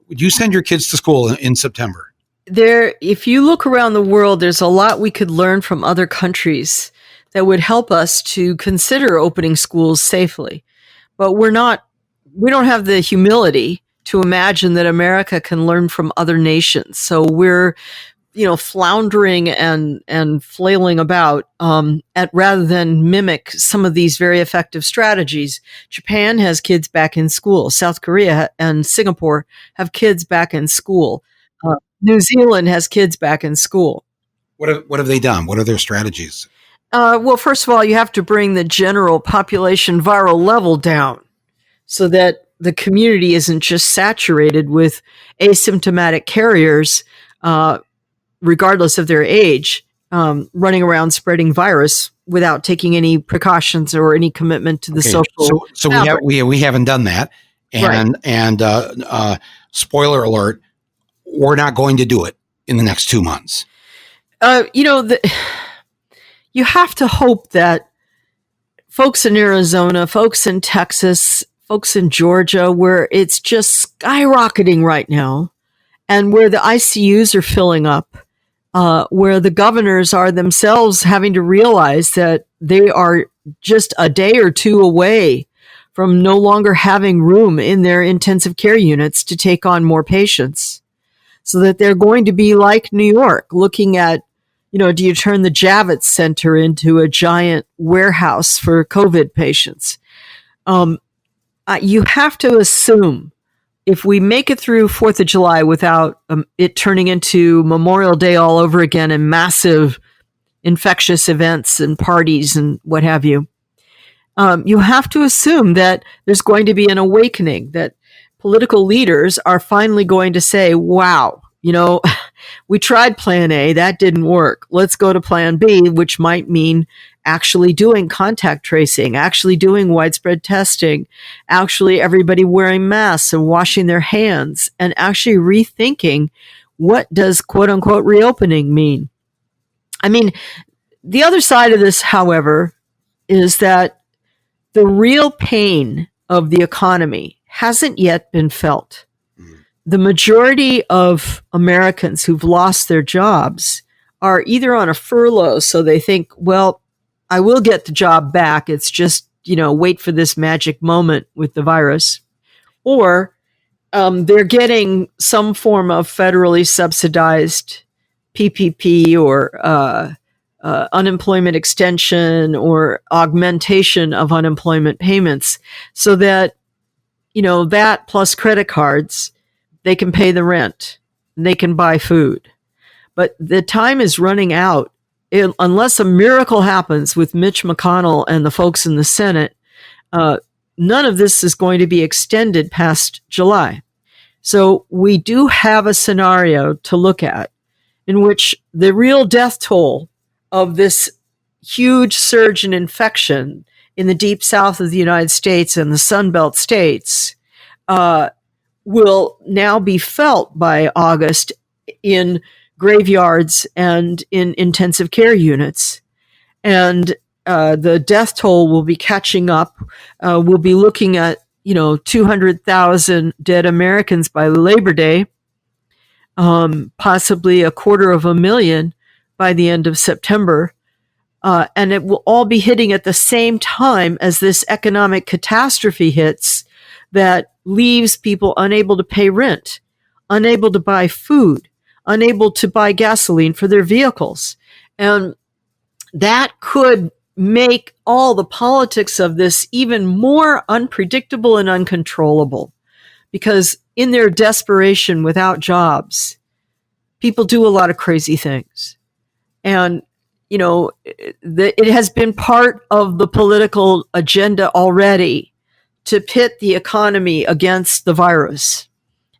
would you send your kids to school in September? If you look around the world, there's a lot we could learn from other countries that would help us to consider opening schools safely. But we don't have the humility to imagine that America can learn from other nations. So we're, floundering and flailing about rather than mimic some of these very effective strategies. Japan has kids back in school. South Korea and Singapore have kids back in school. New Zealand has kids back in school. What have they done? What are their strategies? Well, first of all, you have to bring the general population viral level down so that the community isn't just saturated with asymptomatic carriers, regardless of their age, running around spreading virus without taking any precautions or any commitment to the social. So fabric. we haven't done that, and spoiler alert, we're not going to do it in the next 2 months. You have to hope that folks in Arizona, folks in Texas, folks in Georgia, where it's just skyrocketing right now, and where the ICUs are filling up, where the governors are themselves having to realize that they are just a day or two away from no longer having room in their intensive care units to take on more patients. So that they're going to be like New York, looking at, do you turn the Javits Center into a giant warehouse for COVID patients? You have to assume if we make it through 4th of July without it turning into Memorial Day all over again and massive infectious events and parties and what have you, you have to assume that there's going to be an awakening, that political leaders are finally going to say, wow, we tried plan A, that didn't work. Let's go to plan B, which might mean actually doing contact tracing, actually doing widespread testing, actually everybody wearing masks and washing their hands, and actually rethinking what does quote unquote reopening mean. I mean, the other side of this, however, is that the real pain of the economy hasn't yet been felt. The majority of Americans who've lost their jobs are either on a furlough, so they think, well, I will get the job back. It's just, wait for this magic moment with the virus. Or they're getting some form of federally subsidized PPP or unemployment extension or augmentation of unemployment payments so that, that plus credit cards, they can pay the rent, they can buy food. But the time is running out. Unless a miracle happens with Mitch McConnell and the folks in the Senate, none of this is going to be extended past July. So we do have a scenario to look at in which the real death toll of this huge surge in infection in the deep south of the United States and the Sunbelt states will now be felt by August in graveyards and in intensive care units. And the death toll will be catching up. We'll be looking at, 200,000 dead Americans by Labor Day, possibly 250,000 by the end of September. And it will all be hitting at the same time as this economic catastrophe hits that leaves people unable to pay rent, unable to buy food, unable to buy gasoline for their vehicles. And that could make all the politics of this even more unpredictable and uncontrollable, because in their desperation without jobs, people do a lot of crazy things. And, it has been part of the political agenda already to pit the economy against the virus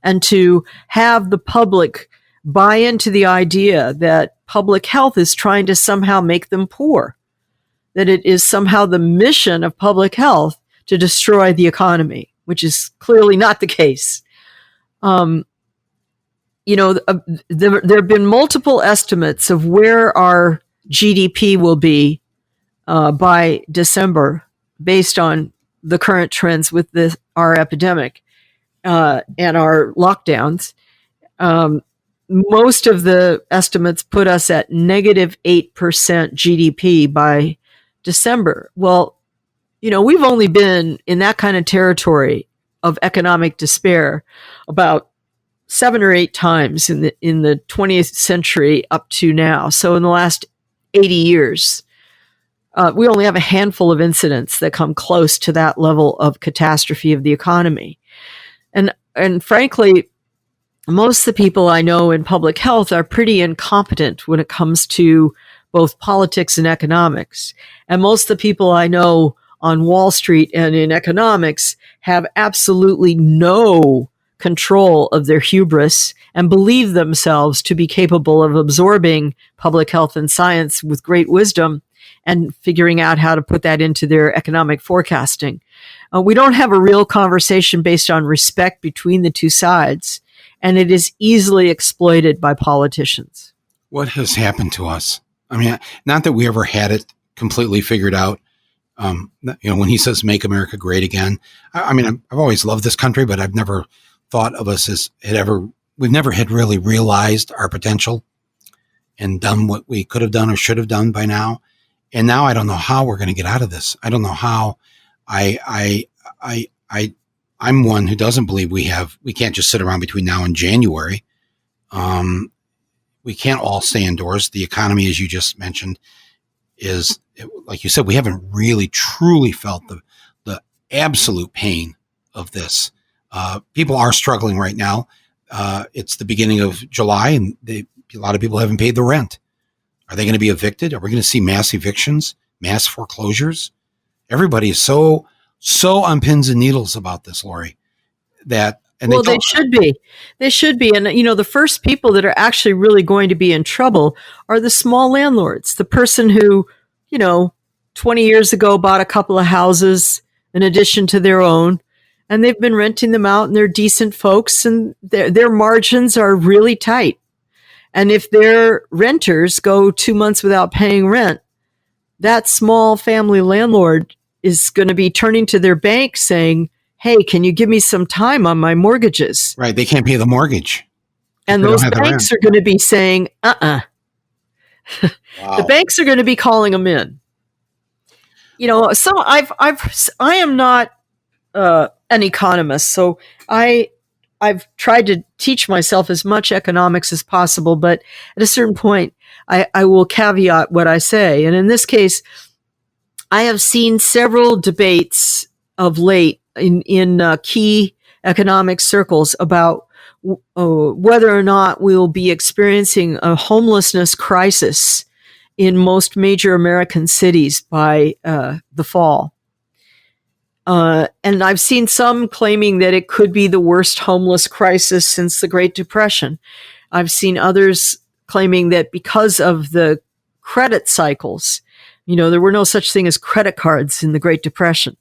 and to have the public buy into the idea that public health is trying to somehow make them poor, that it is somehow the mission of public health to destroy the economy, which is clearly not the case. There have been multiple estimates of where our GDP will be by December based on the current trends with our epidemic and our lockdowns. Most of the estimates put us at negative 8% GDP by December. Well, we've only been in that kind of territory of economic despair about 7 or 8 times in the 20th century up to now. So in the last 80 years, we only have a handful of incidents that come close to that level of catastrophe of the economy. And frankly, most of the people I know in public health are pretty incompetent when it comes to both politics and economics. And most of the people I know on Wall Street and in economics have absolutely no control of their hubris and believe themselves to be capable of absorbing public health and science with great wisdom and figuring out how to put that into their economic forecasting. We don't have a real conversation based on respect between the two sides, and it is easily exploited by politicians. What has happened to us? I mean, not that we ever had it completely figured out. When he says "Make America Great Again," I mean, I've always loved this country, but I've never thought of us as we've never had really realized our potential and done what we could have done or should have done by now. And now I don't know how we're going to get out of this. I don't know how. I'm one who doesn't believe we can't just sit around between now and January. We can't all stay indoors. The economy, as you just mentioned, is, like you said, we haven't really truly felt the absolute pain of this. People are struggling right now. It's the beginning of July, and a lot of people haven't paid the rent. Are they going to be evicted? Are we going to see mass evictions, mass foreclosures? Everybody is so on pins and needles about this, Laurie. They should be. They should be. And, the first people that are actually really going to be in trouble are the small landlords. The person who, 20 years ago bought a couple of houses in addition to their own, and they've been renting them out, and they're decent folks, and their margins are really tight. And if their renters go 2 months without paying rent, that small family landlord is going to be turning to their bank saying, "Hey, can you give me some time on my mortgages?" Right. They can't pay the mortgage. And those banks are going to be saying, Wow. The banks are going to be calling them in. So I am not an economist, so I've tried to teach myself as much economics as possible, but at a certain point, I will caveat what I say. And in this case, I have seen several debates of late in key economic circles about whether or not we'll be experiencing a homelessness crisis in most major American cities by the fall. And I've seen some claiming that it could be the worst homeless crisis since the Great Depression. I've seen others claiming that because of the credit cycles, there were no such thing as credit cards in the Great Depression.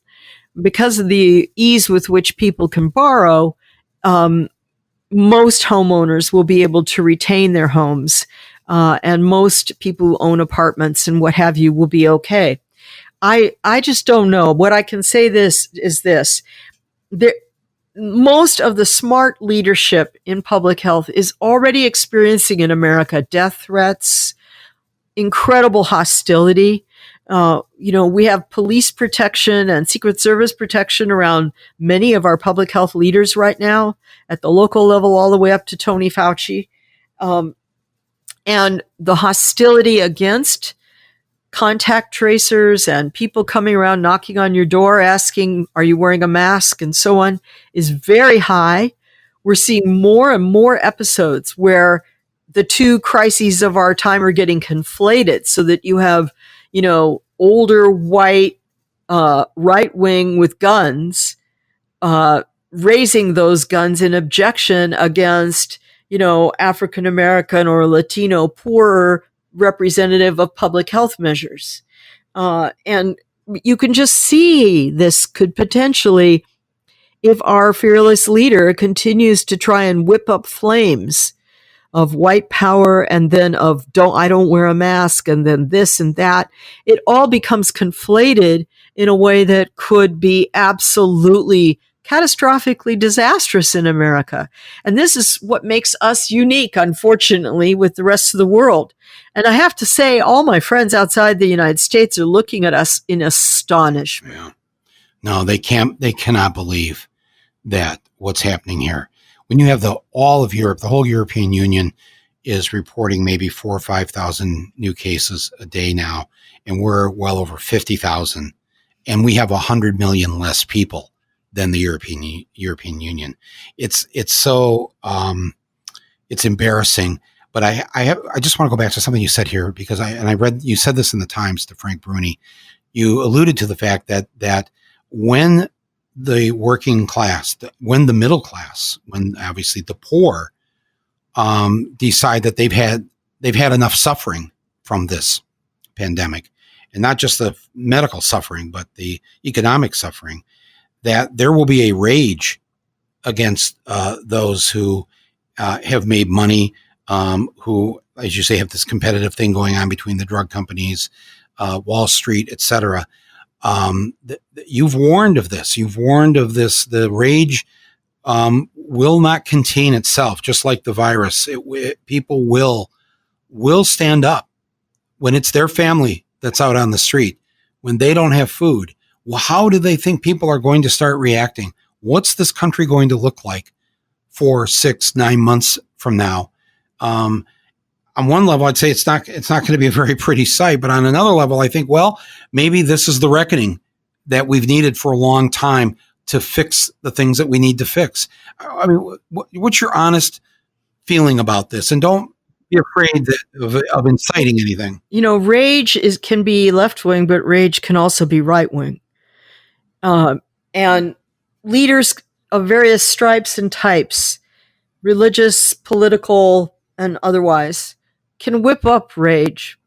Because of the ease with which people can borrow, most homeowners will be able to retain their homes, and most people who own apartments and what have you will be okay. I just don't know. What I can say is this. Most of the smart leadership in public health is already experiencing in America death threats, incredible hostility. We have police protection and Secret Service protection around many of our public health leaders right now at the local level, all the way up to Tony Fauci. And the hostility against contact tracers and people coming around knocking on your door asking, "Are you wearing a mask?" and so on is very high. We're seeing more and more episodes where the two crises of our time are getting conflated so that you have, older white right wing with guns raising those guns in objection against, African American or Latino poorer representative of public health measures. And you can just see this could potentially, if our fearless leader continues to try and whip up flames of white power and then of I don't wear a mask and then this and that, it all becomes conflated in a way that could be absolutely catastrophically disastrous in America. And this is what makes us unique, unfortunately, with the rest of the world. And I have to say, all my friends outside the United States are looking at us in astonishment. Yeah. No, they cannot believe that what's happening here. When you have all of Europe, the whole European Union is reporting maybe 4,000 or 5,000 new cases a day now, and we're well over 50,000, and we have 100 million less people than the European Union. It's so it's embarrassing. But I just want to go back to something you said here, because I read you said this in the Times to Frank Bruni. you alluded to the fact that when the working class, when the middle class, when obviously the poor decide that they've had enough suffering from this pandemic, and not just the medical suffering, but the economic suffering, that there will be a rage against those who have made money, who, as you say, have this competitive thing going on between the drug companies, Wall Street, etc. You've warned of this. You've warned of this. The rage will not contain itself, just like the virus. People will stand up when it's their family that's out on the street, when they don't have food. Well, how do they think people are going to start reacting? What's this country going to look like 4, 6, 9 months from now? On one level, I'd say it's not going to be a very pretty sight, but on another level, I think, well, maybe this is the reckoning that we've needed for a long time to fix the things that we need to fix. I mean, what's your honest feeling about this? And don't be afraid of inciting anything. Rage can be left wing, but rage can also be right wing. And leaders of various stripes and types, religious, political, and otherwise, can whip up rage.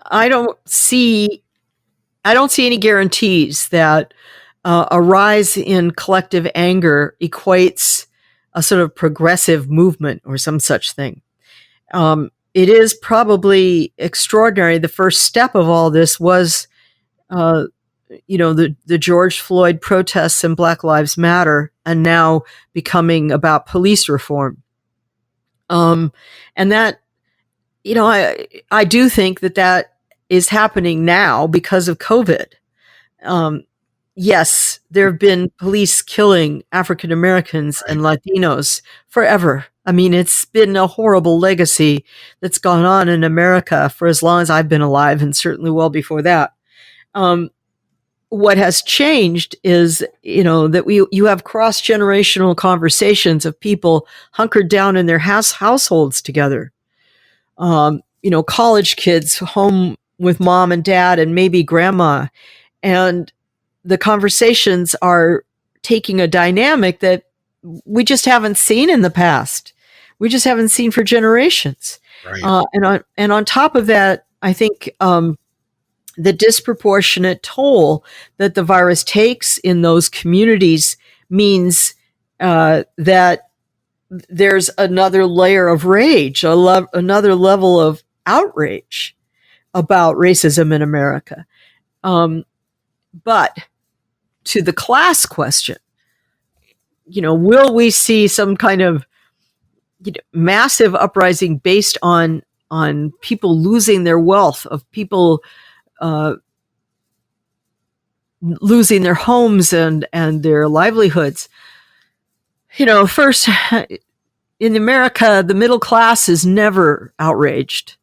I don't see any guarantees that a rise in collective anger equates a sort of progressive movement or some such thing. It is probably extraordinary. The first step of all this was, the George Floyd protests and Black Lives Matter, and now becoming about police reform. And that, I do think that is happening now because of COVID. Yes, there have been police killing African Americans and Latinos forever. I mean, it's been a horrible legacy that's gone on in America for as long as I've been alive, and certainly well before that. What has changed is, that you have cross-generational conversations of people hunkered down in their households together. College kids home with mom and dad and maybe grandma. And the conversations are taking a dynamic that we just haven't seen in the past. We just haven't seen for generations. Right. And on top of that, I think the disproportionate toll that the virus takes in those communities means that there's another layer of rage, another level of outrage about racism in America. But to the class question, will we see some kind of massive uprising based on people losing their wealth, of people losing their homes and their livelihoods? First, in America, the middle class is never outraged.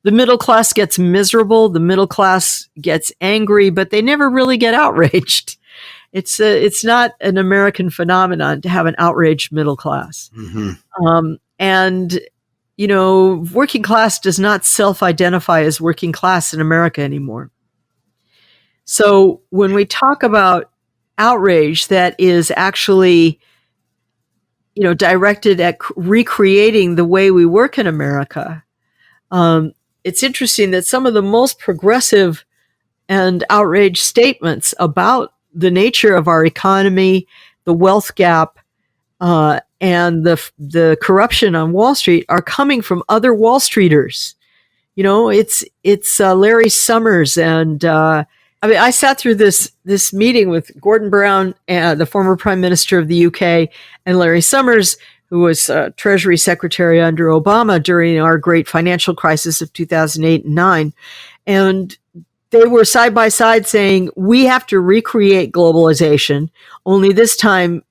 The middle class gets miserable. The middle class gets angry, but they never really get outraged. It's not an American phenomenon to have an outraged middle class. Mm-hmm. And working class does not self-identify as working class in America anymore. So when we talk about outrage that is actually, directed at recreating the way we work in America, it's interesting that some of the most progressive and outraged statements about the nature of our economy, the wealth gap, and the corruption on Wall Street are coming from other Wall Streeters. It's Larry Summers, and I sat through this meeting with Gordon Brown, the former Prime Minister of the UK, and Larry Summers, who was Treasury Secretary under Obama during our great financial crisis of 2008 and 9. And they were side by side saying, we have to recreate globalization, only this time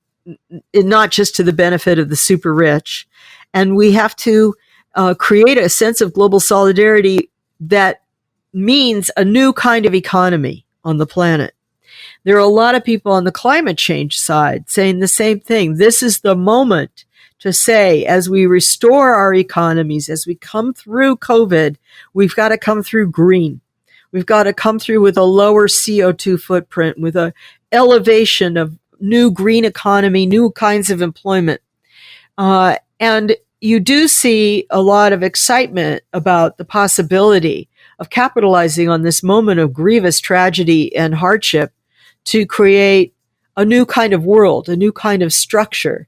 not just to the benefit of the super rich. And we have to create a sense of global solidarity that means a new kind of economy on the planet. There are a lot of people on the climate change side saying the same thing. This is the moment to say, as we restore our economies, as we come through COVID, we've got to come through green. We've got to come through with a lower CO2 footprint, with a elevation of new green economy, new kinds of employment. And you do see a lot of excitement about the possibility of capitalizing on this moment of grievous tragedy and hardship to create a new kind of world, a new kind of structure.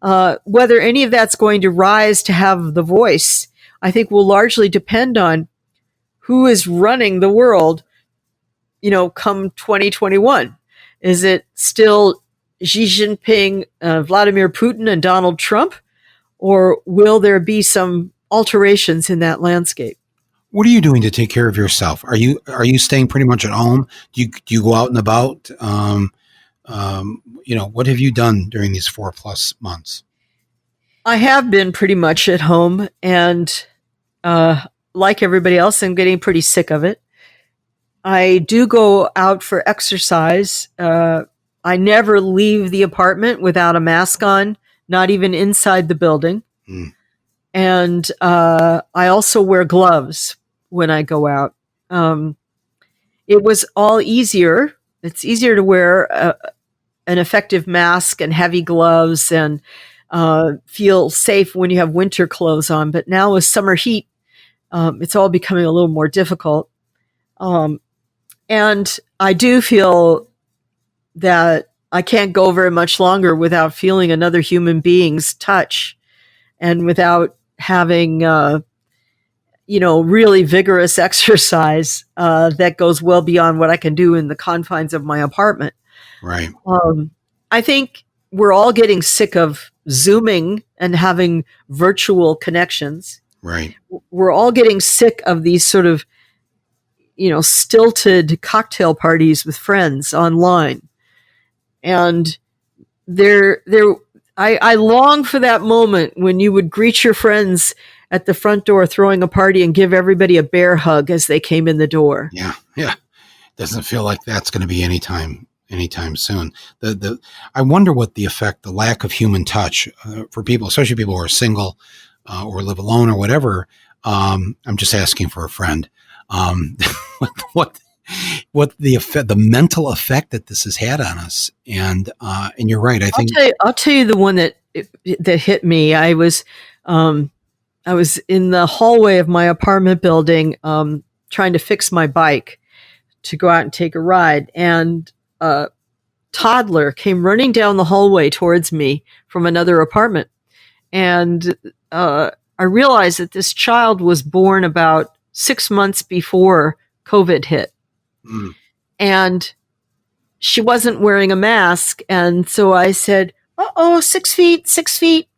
Whether any of that's going to rise to have the voice, I think will largely depend on who is running the world, come 2021. Is it still Xi Jinping, Vladimir Putin, and Donald Trump? Or will there be some alterations in that landscape? What are you doing to take care of yourself? Are you staying pretty much at home? Do you go out and about? What have you done during these 4+ months? I have been pretty much at home, and like everybody else, I'm getting pretty sick of it. I do go out for exercise. I never leave the apartment without a mask on, not even inside the building. Mm. And I also wear gloves when I go out. It was all easier. It's easier to wear an effective mask and heavy gloves and feel safe when you have winter clothes on. But now with summer heat, it's all becoming a little more difficult. And I do feel that I can't go very much longer without feeling another human being's touch and without having, really vigorous exercise that goes well beyond what I can do in the confines of my apartment. Right. I think we're all getting sick of Zooming and having virtual connections. Right. We're all getting sick of these sort of, stilted cocktail parties with friends online. And I long for that moment when you would greet your friends at the front door throwing a party and give everybody a bear hug as they came in the door. Yeah. Doesn't feel like that's going to be anytime soon. I wonder what the effect, the lack of human touch for people, especially people who are single or live alone or whatever. I'm just asking for a friend. What the effect, the mental effect that this has had on us, and you're right. I think I'll tell you the one that hit me. I was in the hallway of my apartment building, trying to fix my bike to go out and take a ride, and a toddler came running down the hallway towards me from another apartment, and I realized that this child was born about 6 months before COVID hit. Mm. And she wasn't wearing a mask. And so I said, 6 feet,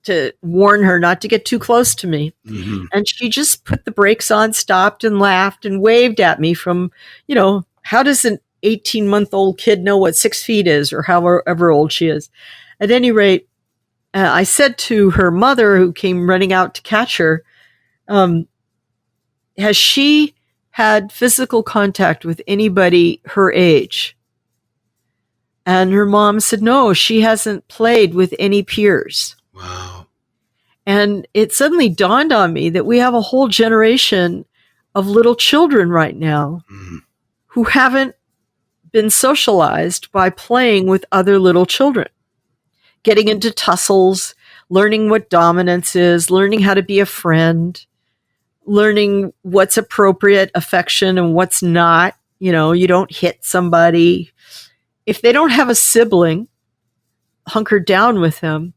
to warn her not to get too close to me. Mm-hmm. And she just put the brakes on, stopped and laughed and waved at me from, how does an 18-month-old kid know what 6 feet is, or however old she is? At any rate, I said to her mother, who came running out to catch her, has she had physical contact with anybody her age? And her mom said, no, she hasn't played with any peers. Wow. And it suddenly dawned on me that we have a whole generation of little children right now who haven't been socialized by playing with other little children, getting into tussles, learning what dominance is, learning how to be a friend, learning what's appropriate affection and what's not. You don't hit somebody. If they don't have a sibling hunkered down with them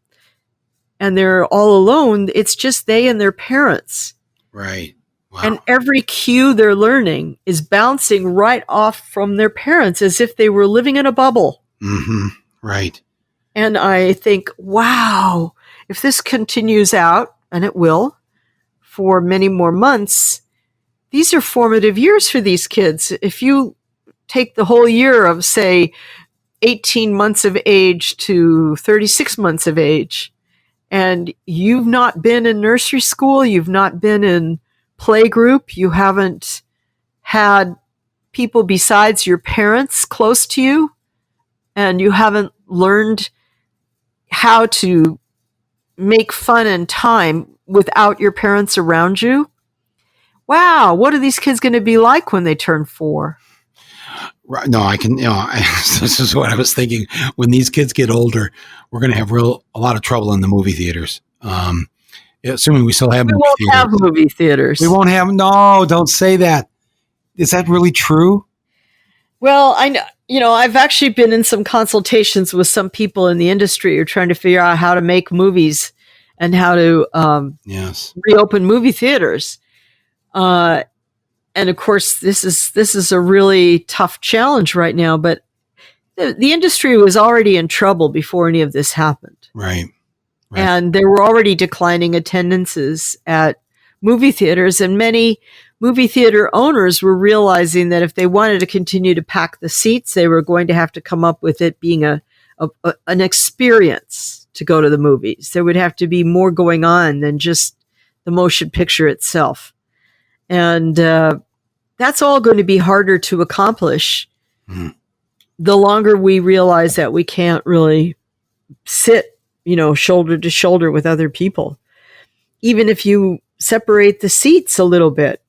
and they're all alone, it's just they and their parents. Right. Wow. And every cue they're learning is bouncing right off from their parents as if they were living in a bubble. Mm-hmm. Right. And I think, wow, if this continues out, and it will, for many more months, these are formative years for these kids. If you take the whole year of, say, 18 months of age to 36 months of age, and you've not been in nursery school, you've not been in playgroup, you haven't had people besides your parents close to you, and you haven't learned how to make fun and time without your parents around you, wow, what are these kids going to be like when they turn 4? Right. No, I can, this is what I was thinking. When these kids get older, we're going to have a lot of trouble in the movie theaters. Assuming we still have We movie won't theaters. have movie theaters. We won't have, no, don't say that. Is that really true? Well, I know, I've actually been in some consultations with some people in the industry who are trying to figure out how to make movies and how to Yes. reopen movie theaters. And of course, this is a really tough challenge right now, but the industry was already in trouble before any of this happened. Right. And there were already declining attendances at movie theaters, and many movie theater owners were realizing that if they wanted to continue to pack the seats, they were going to have to come up with it being an experience to go to the movies. There would have to be more going on than just the motion picture itself. And that's all going to be harder to accomplish the longer we realize that we can't really sit, shoulder to shoulder with other people. Even if you separate the seats a little bit,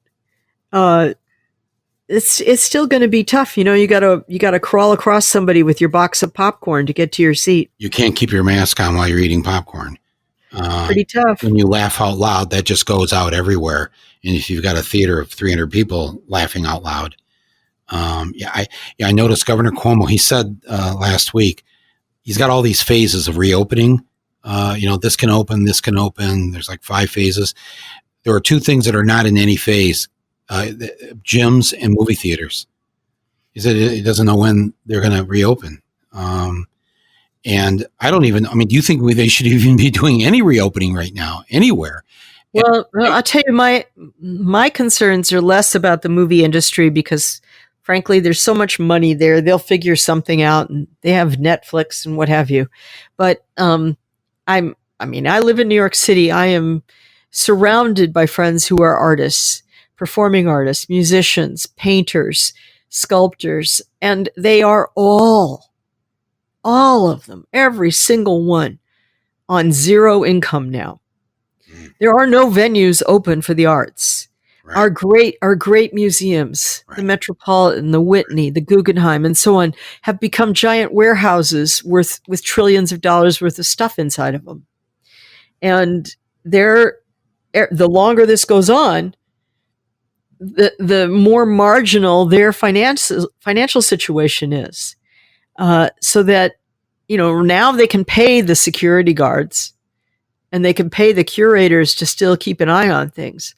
it's still going to be tough. You gotta crawl across somebody with your box of popcorn to get to your seat. You can't keep your mask on while you're eating popcorn. Pretty tough. When you laugh out loud, that just goes out everywhere. And if you've got a theater of 300 people laughing out loud, I noticed Governor Cuomo. He said last week he's got all these phases of reopening. This can open, this can open. There's like 5 phases. There are 2 things that are not in any phase: gyms and movie theaters. He said he doesn't know when they're going to reopen. And I don't even, do you think they should even be doing any reopening right now, anywhere? Well, I'll tell you, my concerns are less about the movie industry because, frankly, there's so much money there. They'll figure something out, and they have Netflix and what have you. But I live in New York City. I am surrounded by friends who are artists, performing artists, musicians, painters, sculptors, and they are all of them, every single one, on zero income now. There are no venues open for the arts. Right. Our great museums, right. The Metropolitan, the Whitney, the Guggenheim, and so on, have become giant warehouses with trillions of dollars worth of stuff inside of them. And the longer this goes on, the more marginal their financial situation is. So that, now they can pay the security guards and they can pay the curators to still keep an eye on things.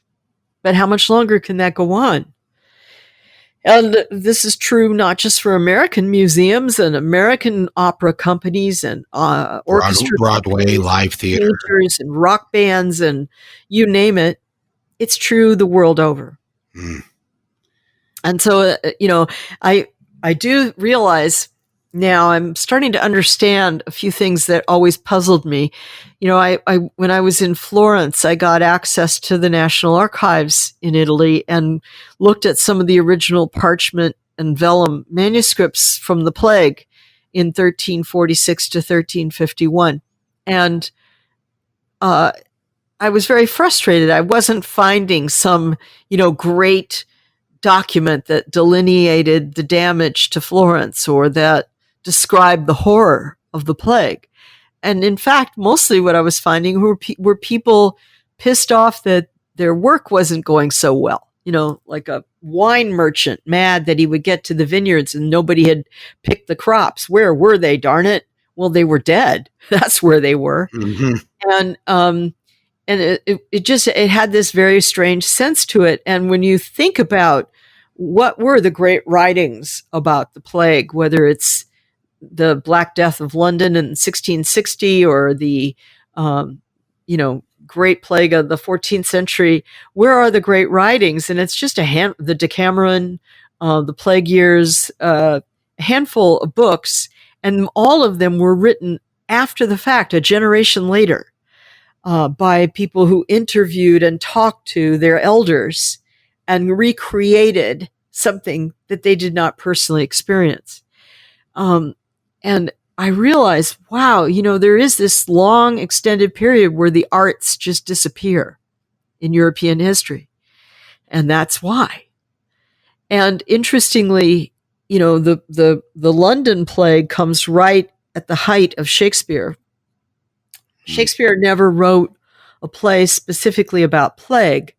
But how much longer can that go on? And this is true not just for American museums and American opera companies and orchestra Broadway, live theaters and rock bands and you name it. It's true the world over. And so, I do realize now I'm starting to understand a few things that always puzzled me. When I was in Florence, I got access to the National Archives in Italy and looked at some of the original parchment and vellum manuscripts from the plague in 1346 to 1351. And I was very frustrated. I wasn't finding some, great document that delineated the damage to Florence or that described the horror of the plague. And in fact, mostly what I was finding were people pissed off that their work wasn't going so well. Like a wine merchant mad that he would get to the vineyards and nobody had picked the crops. Where were they, darn it? Well, they were dead. That's where they were. Mm-hmm. And it had this very strange sense to it. And when you think about what were the great writings about the plague, whether it's the Black Death of London in 1660 or the, Great Plague of the 14th century, where are the great writings? And it's just the Decameron, the Plague Years, a handful of books, and all of them were written after the fact, a generation later, by people who interviewed and talked to their elders and recreated something that they did not personally experience. And I realized, wow, there is this long extended period where the arts just disappear in European history. And that's why. And interestingly, the London plague comes right at the height of Shakespeare. Shakespeare never wrote a play specifically about plague,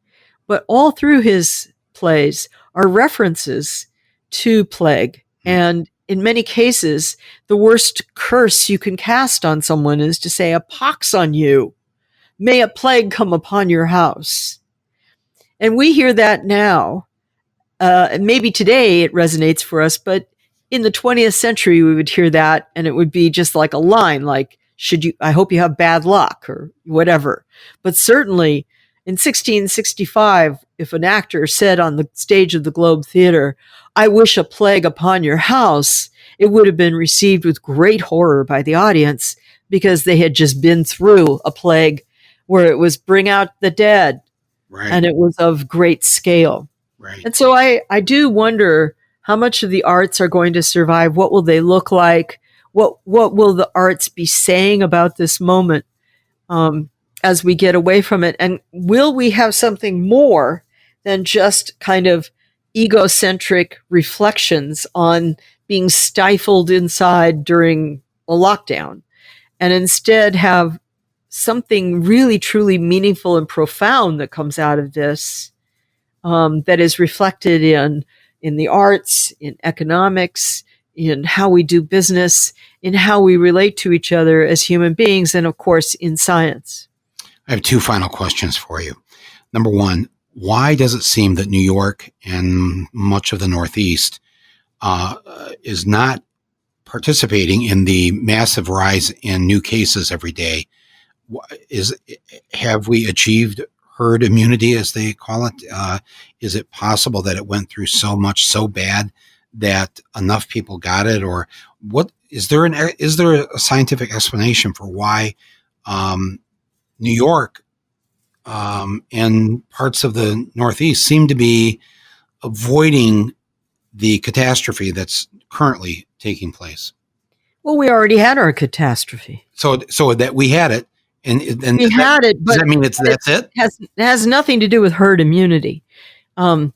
but all through his plays are references to plague. And in many cases, the worst curse you can cast on someone is to say, "A pox on you. May a plague come upon your house." And we hear that now. And maybe today it resonates for us, but in the 20th century, we would hear that and it would be just like a line, like, I hope you have bad luck or whatever. But certainly in 1665, if an actor said on the stage of the Globe Theater, "I wish a plague upon your house," it would have been received with great horror by the audience because they had just been through a plague where it was bring out the dead. Right. And it was of great scale. Right. And so I do wonder how much of the arts are going to survive. What will they look like? What will the arts be saying about this moment as we get away from it? And will we have something more than just kind of egocentric reflections on being stifled inside during a lockdown, and instead have something really, truly meaningful and profound that comes out of this, that is reflected in the arts, in economics, in how we do business, in how we relate to each other as human beings, and of course, in science. I have two final questions for you. Number one, why does it seem that New York and much of the Northeast is not participating in the massive rise in new cases every day? Have we achieved herd immunity, as they call it? Is it possible that it went through so much so bad that enough people got it? Or what is there a scientific explanation for why New York and parts of the Northeast seem to be avoiding the catastrophe that's currently taking place? Well, we already had our catastrophe. So that we had it. And we had it, but does that mean that's it? It has nothing to do with herd immunity. I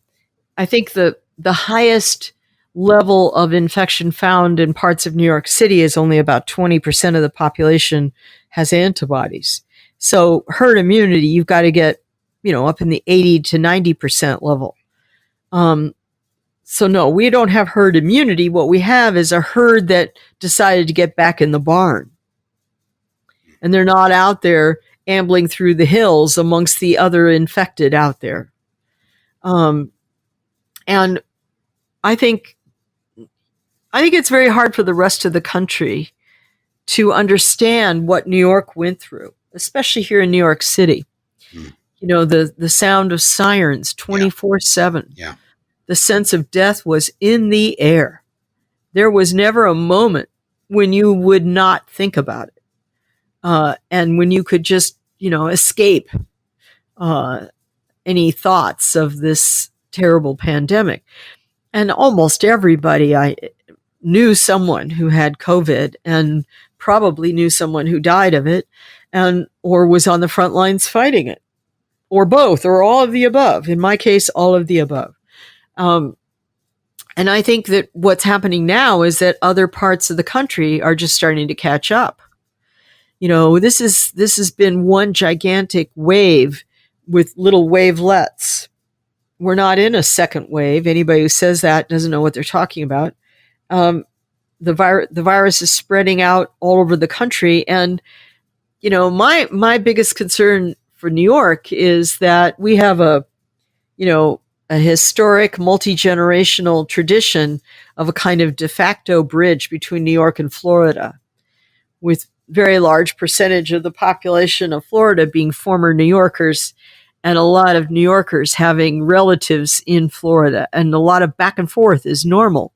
think the highest level of infection found in parts of New York City is only about 20% of the population has antibodies. So herd immunity, you've got to get, up in the 80 to 90% level. So no, we don't have herd immunity. What we have is a herd that decided to get back in the barn. And they're not out there ambling through the hills amongst the other infected out there. And I think it's very hard for the rest of the country to understand what New York went through, especially here in New York City. The sound of sirens 24/7. Yeah. The sense of death was in the air. There was never a moment when you would not think about it. And when you could just, escape any thoughts of this terrible pandemic. And almost everybody I knew someone who had COVID and probably knew someone who died of it or was on the front lines fighting it, or both, or all of the above. In my case, all of the above. And I think that what's happening now is that other parts of the country are just starting to catch up. This has been one gigantic wave with little wavelets. We're not in a second wave. Anybody who says that doesn't know what they're talking about. The virus is spreading out all over the country. And, my biggest concern for New York is that we have a historic multi-generational tradition of a kind of de facto bridge between New York and Florida, with very large percentage of the population of Florida being former New Yorkers and a lot of New Yorkers having relatives in Florida, and a lot of back and forth is normal.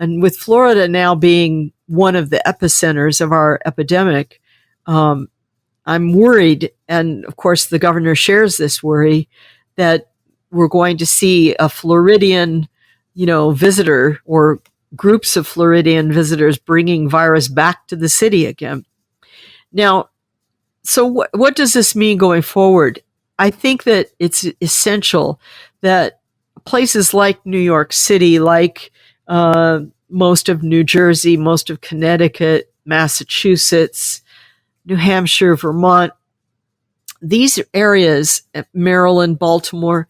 And with Florida now being one of the epicenters of our epidemic, I'm worried, and of course the governor shares this worry, that we're going to see a Floridian, visitor or groups of Floridian visitors bringing virus back to the city again. Now, so what does this mean going forward? I think that it's essential that places like New York City, like most of New Jersey, most of Connecticut, Massachusetts, New Hampshire, Vermont, these areas, Maryland, Baltimore,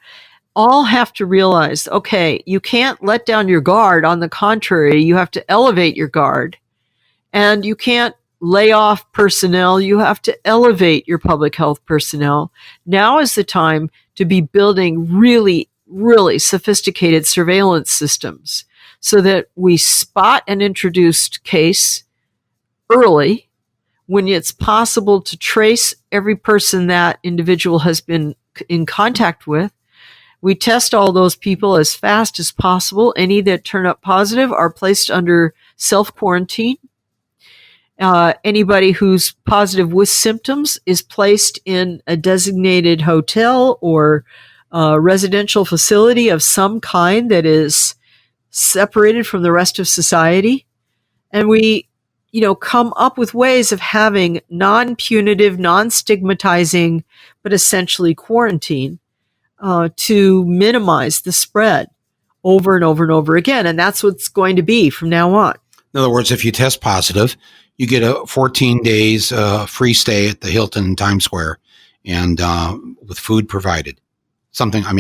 all have to realize, okay, you can't let down your guard. On the contrary, you have to elevate your guard. And you can't lay off personnel. You have to elevate your public health personnel. Now is the time to be building really, really sophisticated surveillance systems so that we spot an introduced case early when it's possible to trace every person that individual has been in contact with. We test all those people as fast as possible. Any that turn up positive are placed under self-quarantine. Anybody who's positive with symptoms is placed in a designated hotel or residential facility of some kind that is separated from the rest of society. And we, come up with ways of having non-punitive, non-stigmatizing, but essentially quarantine to minimize the spread over and over and over again. And that's what's going to be from now on. In other words, if you test positive, you get a 14 days free stay at the Hilton in Times Square and with food provided. Something, I'm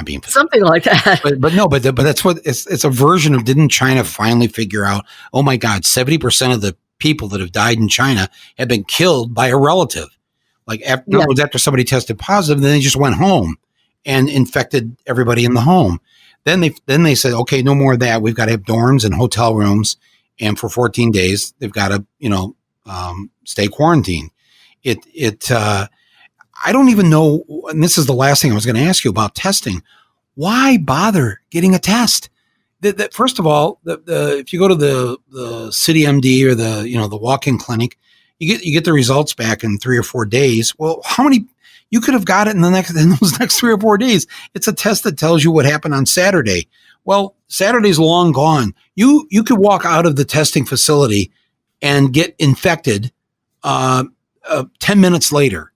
being something like that. But that's what it's a version of, didn't China finally figure out, oh my God, 70% of the people that have died in China have been killed by a relative. Like after somebody tested positive, then they just went home and infected everybody in the home. Then they said, okay, no more of that. We've got to have dorms and hotel rooms. And for 14 days, they've got to, stay quarantined. I don't even know. And this is the last thing I was going to ask you about testing. Why bother getting a test? First of all, if you go to the City MD or the walk-in clinic, you get the results back in 3 or 4 days. Well, how many? You could have got it in those next 3 or 4 days. It's a test that tells you what happened on Saturday. Well, Saturday's long gone. You could walk out of the testing facility and get infected 10 minutes later.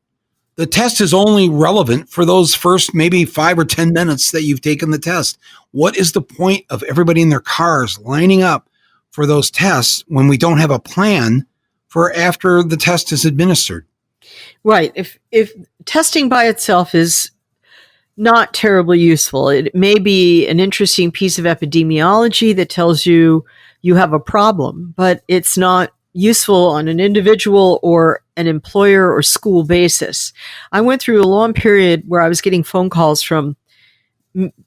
The test is only relevant for those first maybe 5 or 10 minutes that you've taken the test. What is the point of everybody in their cars lining up for those tests when we don't have a plan for after the test is administered? Right. If testing by itself is not terribly useful, it may be an interesting piece of epidemiology that tells you have a problem, but it's not useful on an individual or an employer or school basis. I went through a long period where I was getting phone calls from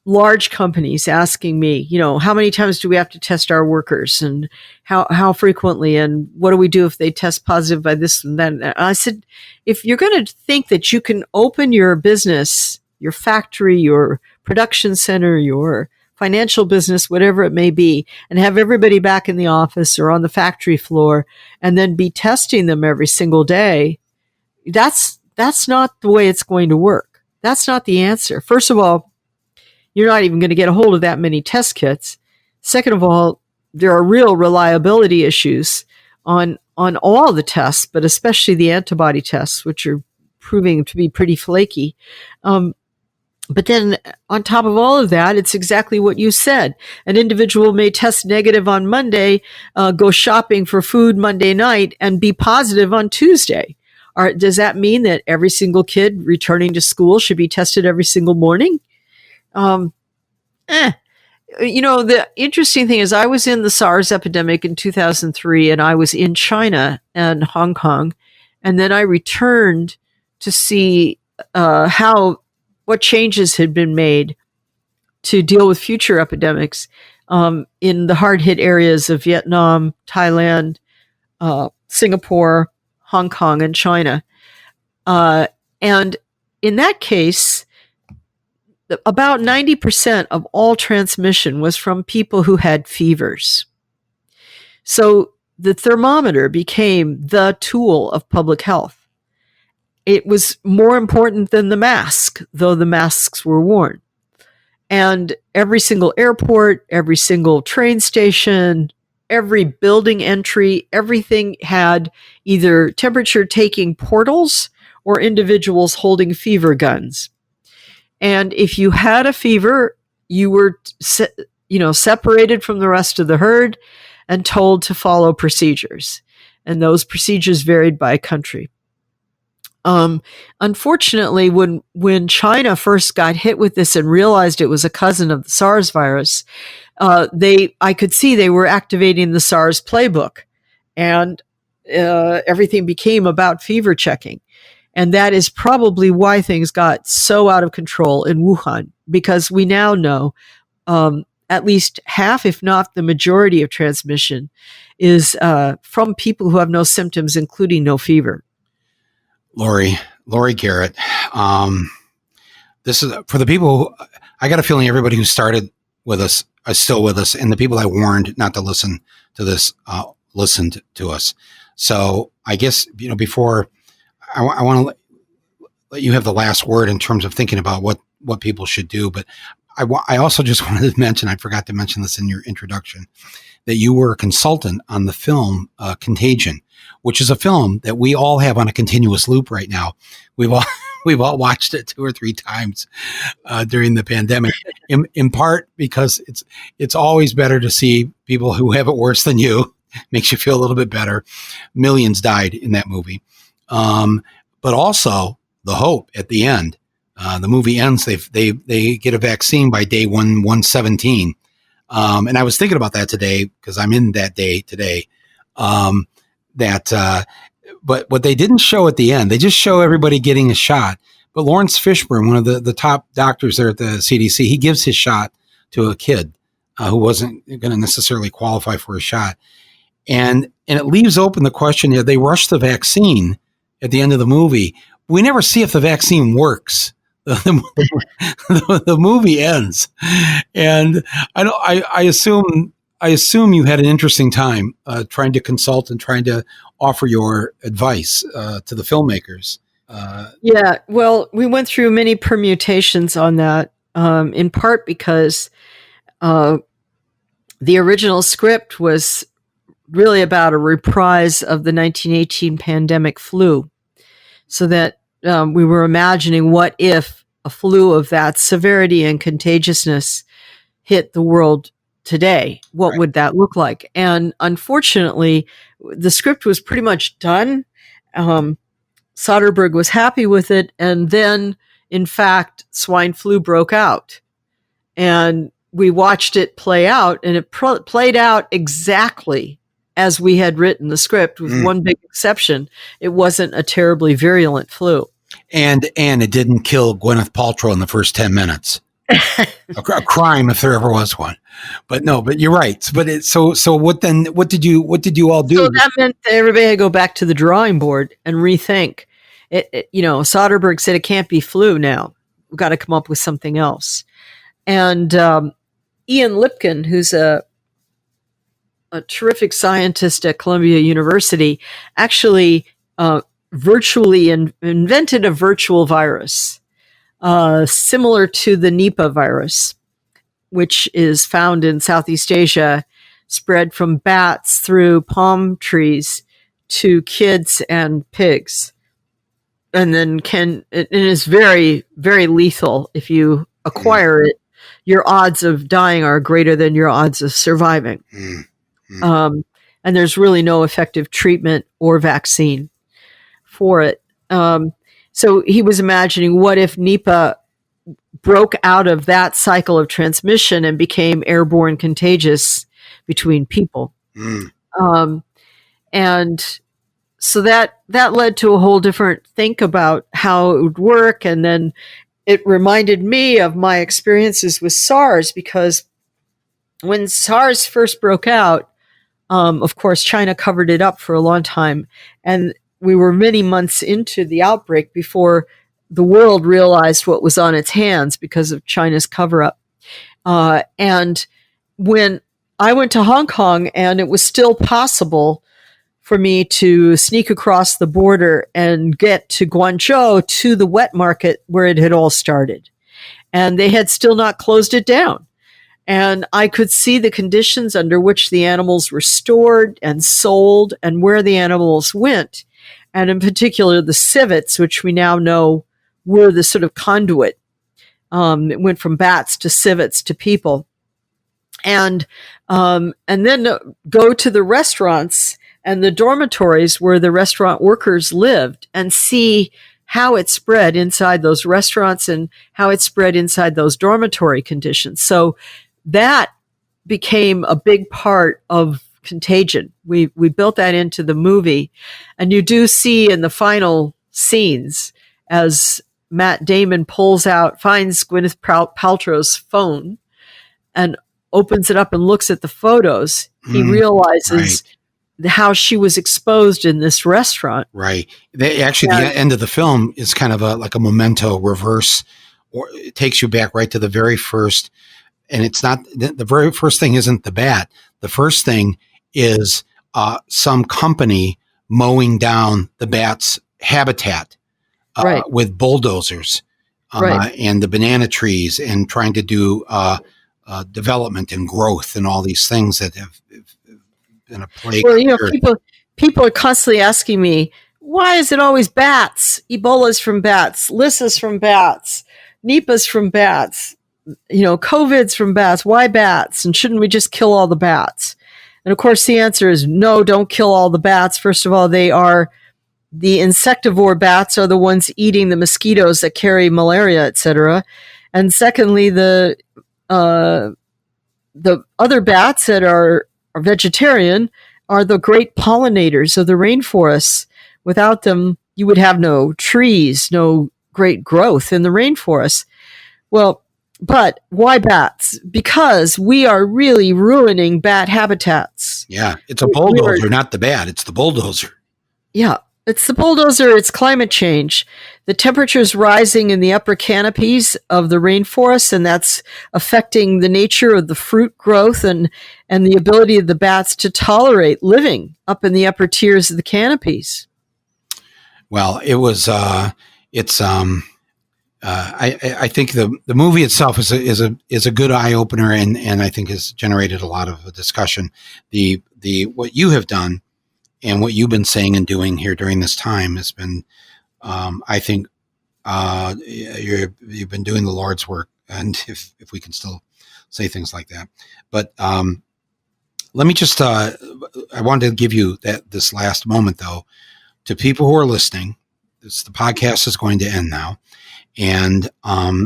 large companies asking me, how many times do we have to test our workers and how frequently, and what do we do if they test positive by this and that? And I said, if you're going to think that you can open your business, your factory, your production center, your financial business, whatever it may be, and have everybody back in the office or on the factory floor and then be testing them every single day, that's not the way it's going to work. That's not the answer. First of all, you're not even going to get a hold of that many test kits. Second of all, there are real reliability issues on all the tests, but especially the antibody tests, which are proving to be pretty flaky. But then on top of all of that, it's exactly what you said. An individual may test negative on Monday, go shopping for food Monday night, and be positive on Tuesday. Does that mean that every single kid returning to school should be tested every single morning? The interesting thing is I was in the SARS epidemic in 2003, and I was in China and Hong Kong. And then I returned to see what changes had been made to deal with future epidemics in the hard-hit areas of Vietnam, Thailand, Singapore, Hong Kong, and China. And in that case, about 90% of all transmission was from people who had fevers. So the thermometer became the tool of public health. It was more important than the mask, though the masks were worn. And every single airport, every single train station, every building entry, everything had either temperature taking portals or individuals holding fever guns. And if you had a fever, you were separated from the rest of the herd and told to follow procedures. And those procedures varied by country. Unfortunately, when China first got hit with this and realized it was a cousin of the SARS virus, I could see they were activating the SARS playbook, and everything became about fever checking. And that is probably why things got so out of control in Wuhan, because we now know at least half, if not the majority of transmission is from people who have no symptoms, including no fever. Laurie Garrett. This is for the people who, I got a feeling everybody who started with us is still with us, and the people I warned not to listen to this listened to us. So I guess, before I want to let you have the last word in terms of thinking about what people should do. But I also just wanted to mention, I forgot to mention this in your introduction, that you were a consultant on the film Contagion, which is a film that we all have on a continuous loop right now. We've all watched it 2 or 3 times during the pandemic, in part because it's always better to see people who have it worse than you. Makes you feel a little bit better. Millions died in that movie. But also the hope at the end. The movie ends, they get a vaccine by day 117. And I was thinking about that today because I'm in that day today. But what they didn't show at the end, they just show everybody getting a shot. But Lawrence Fishburne, one of the top doctors there at the CDC, he gives his shot to a kid who wasn't going to necessarily qualify for a shot. And it leaves open the question, they rush the vaccine at the end of the movie. We never see if the vaccine works. The movie ends. And I assume you had an interesting time trying to consult and trying to offer your advice to the filmmakers. Yeah, well, we went through many permutations on that, in part because the original script was really about a reprise of the 1918 pandemic flu. So that we were imagining, what if a flu of that severity and contagiousness hit the world today? What Right. would that look like? And unfortunately, the script was pretty much done. Soderbergh was happy with it. And then, in fact, swine flu broke out. And we watched it play out, and it played out exactly as we had written the script, with one big exception. It wasn't a terribly virulent flu. And it didn't kill Gwyneth Paltrow in the first 10 minutes. a crime if there ever was one. But you're right. But so what then? What did you all do? So that meant that everybody had to go back to the drawing board and rethink. Soderbergh said it can't be flu now. We've got to come up with something else. And Ian Lipkin, who's a terrific scientist at Columbia University, actually virtually invented a virtual virus similar to the Nipah virus, which is found in Southeast Asia, spread from bats through palm trees to kids and pigs. And then it is very, very lethal. If you acquire it, your odds of dying are greater than your odds of surviving. And there's really no effective treatment or vaccine for it. So he was imagining, what if Nipah broke out of that cycle of transmission and became airborne contagious between people? And so that led to a whole different think about how it would work. And then it reminded me of my experiences with SARS, because when SARS first broke out, of course, China covered it up for a long time. And we were many months into the outbreak before the world realized what was on its hands because of China's cover-up. And when I went to Hong Kong, and it was still possible for me to sneak across the border and get to Guangzhou, to the wet market where it had all started. And they had still not closed it down. And I could see the conditions under which the animals were stored and sold and where the animals went. and in particular the civets, which we now know were the sort of conduit. It went from bats to civets to people. And then go to the restaurants and the dormitories where the restaurant workers lived and see how it spread inside those restaurants and how it spread inside those dormitory conditions. So that became a big part of Contagion. We built that into the movie, and you do see in the final scenes as Matt Damon finds Gwyneth Paltrow's phone and opens it up and looks at the photos, he realizes how she was exposed in this restaurant. Right. The end of the film is kind of like a memento reverse, or it takes you back right to the very first. And it's not the very first thing isn't the bat. The first thing is some company mowing down the bat's habitat with bulldozers and the banana trees and trying to do development and growth and all these things that have been a plague. Well, people are constantly asking me, why is it always bats? Ebola's from bats, Lissa's from bats, Nipah's from bats, COVID's from bats. Why bats? And shouldn't we just kill all the bats? And of course, the answer is no, don't kill all the bats. First of all, the insectivore bats are the ones eating the mosquitoes that carry malaria, etc. And secondly, the other bats that are vegetarian are the great pollinators of the rainforests. Without them, you would have no trees, no great growth in the rainforest. Well, but why bats? Because we are really ruining bat habitats. Yeah, it's a bulldozer, not the bat. It's the bulldozer. Yeah, it's the bulldozer. It's climate change. The temperature is rising in the upper canopies of the rainforest, and that's affecting the nature of the fruit growth and the ability of the bats to tolerate living up in the upper tiers of the canopies. Well, it was. I think the movie itself is a good eye opener, and I think has generated a lot of discussion. The what you have done and what you've been saying and doing here during this time has been, I think, you've been doing the Lord's work, and if we can still say things like that. But let me just I wanted to give you this last moment though to people who are listening. The podcast is going to end now. And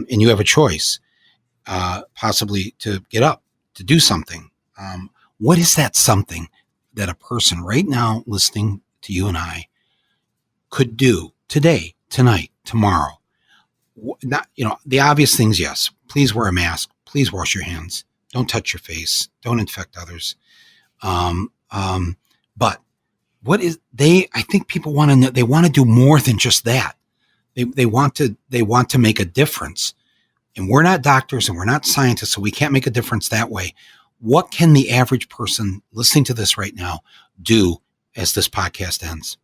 you have a choice, possibly to get up, to do something. What is that something that a person right now listening to you and I could do today, tonight, tomorrow? Not, the obvious things, yes. Please wear a mask. Please wash your hands. Don't touch your face. Don't infect others. But what is I think people want to know, they want to do more than just that. They want to make a difference, and we're not doctors and we're not scientists, so we can't make a difference that way. What can the average person listening to this right now do as this podcast ends?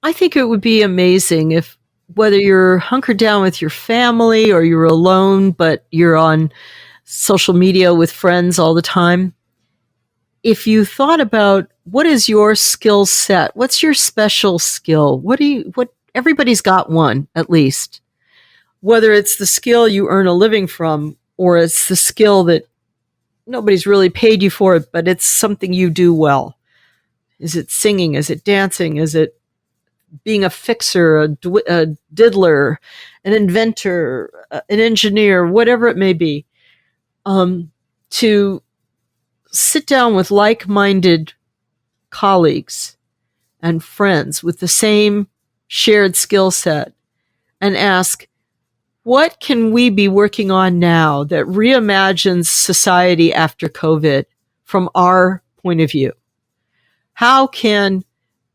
I think it would be amazing if, whether you're hunkered down with your family or you're alone, but you're on social media with friends all the time, if you thought about what is your skill set, what's your special skill, everybody's got one, at least. Whether it's the skill you earn a living from, or it's the skill that nobody's really paid you for it, but it's something you do well. Is it singing? Is it dancing? Is it being a fixer, a diddler, an inventor, an engineer, whatever it may be? To sit down with like-minded colleagues and friends with the same shared skill set and ask, what can we be working on now that reimagines society after COVID from our point of view? How can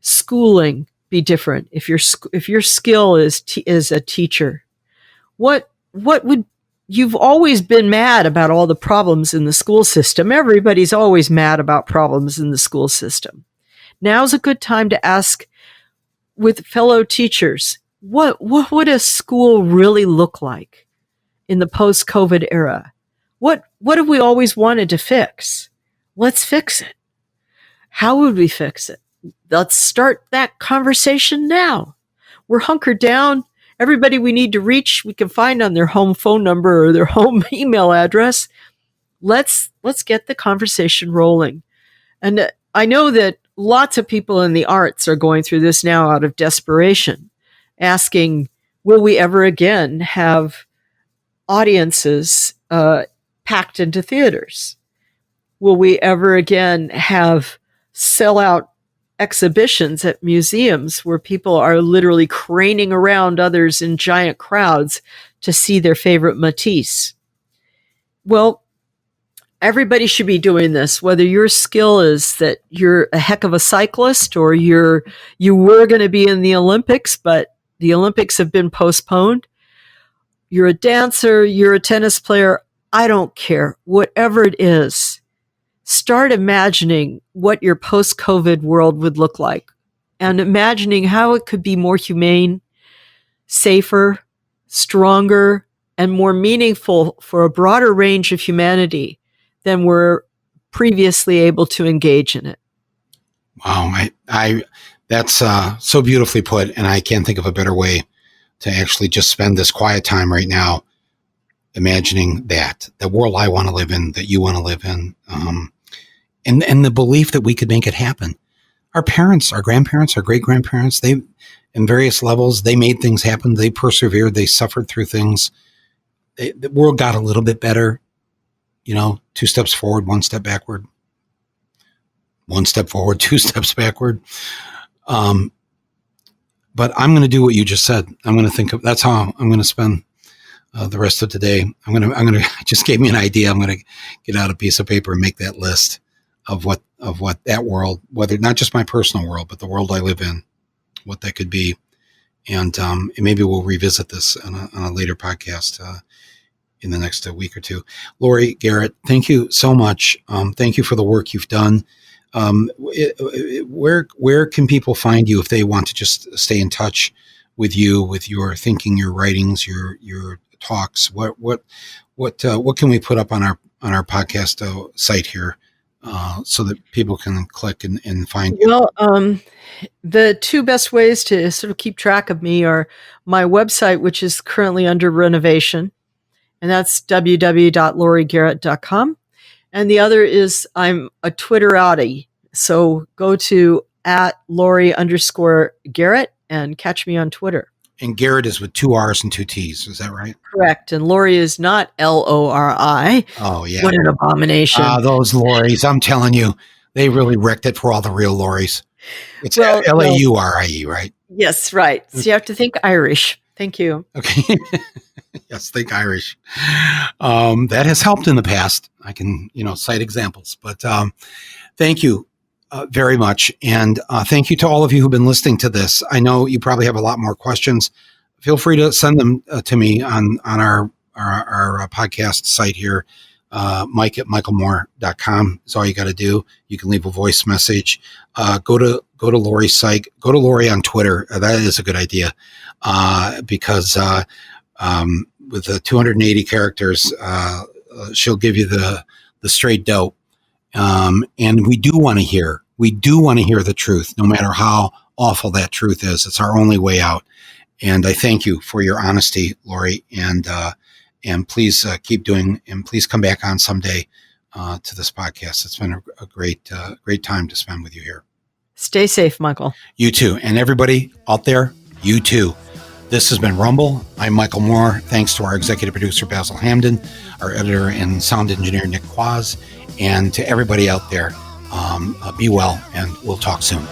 schooling be different if your skill is a teacher? What would you've always been mad about all the problems in the school system. Everybody's always mad about problems in the school system. Now's a good time to ask with fellow teachers, what would a school really look like in the post-COVID era? What have we always wanted to fix? Let's fix it. How would we fix it? let's start that conversation now. We're hunkered down. Everybody we need to reach, we can find on their home phone number or their home email address. Let's get the conversation rolling. And I know that lots of people in the arts are going through this now out of desperation, asking, will we ever again have audiences packed into theaters? Will we ever again have sellout exhibitions at museums where people are literally craning around others in giant crowds to see their favorite Matisse? Well, everybody should be doing this, whether your skill is that you're a heck of a cyclist or you were going to be in the Olympics, but the Olympics have been postponed. You're a dancer, you're a tennis player, I don't care. Whatever it is, start imagining what your post-COVID world would look like and imagining how it could be more humane, safer, stronger, and more meaningful for a broader range of humanity than we're previously able to engage in it. Wow, I that's so beautifully put, and I can't think of a better way to actually just spend this quiet time right now, imagining that the world I want to live in, that you want to live in, and the belief that we could make it happen. Our parents, our grandparents, our great-grandparents, they, in various levels, they made things happen. They persevered. They suffered through things. The world got a little bit better. 2 steps forward, 1 step backward. 1 step forward, 2 steps backward. But I'm going to do what you just said. I'm going to think of, that's how I'm going to spend the rest of today. I'm going to just gave me an idea. I'm going to get out a piece of paper and make that list of what that world, whether not just my personal world, but the world I live in, what that could be. And maybe we'll revisit this on a later podcast in the next week or two. Laurie Garrett, thank you so much. Thank you for the work you've done. Where can people find you if they want to just stay in touch with you, with your thinking, your writings, your talks? What can we put up on our podcast site here so that people can click and find you? Well, the 2 best ways to sort of keep track of me are my website, which is currently under renovation, and that's www.lauriegarrett.com. And the other is I'm a Twitterati. So go to @Laurie_Garrett and catch me on Twitter. And Garrett is with 2 R's and 2 T's. Is that right? Correct. And Laurie is not Lori. Oh, yeah. What an abomination. Those Lauries, I'm telling you, they really wrecked it for all the real Lauries. It's Laurie, right? Yes, right. So you have to think Irish. Thank you. Okay. Yes, think Irish. That has helped in the past. I can, cite examples. But thank you very much. And thank you to all of you who've been listening to this. I know you probably have a lot more questions. Feel free to send them to me on our podcast site here. Mike@michaelmoore.com is all you got to do. You can leave a voice message. Go to Laurie's site. Go to Laurie on Twitter. That is a good idea because with the 280 characters, she'll give you the straight dope. And we do want to hear the truth, no matter how awful that truth is. It's our only way out. And I thank you for your honesty, Laurie. And please keep doing, and please come back on someday to this podcast. It's been a great time to spend with you here. Stay safe, Michael. You too. And everybody out there, you too. This has been Rumble. I'm Michael Moore. Thanks to our executive producer, Basil Hamden, our editor and sound engineer, Nick Quaz, and to everybody out there, be well, and we'll talk soon.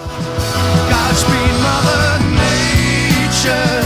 Godspeed, Mother Nature.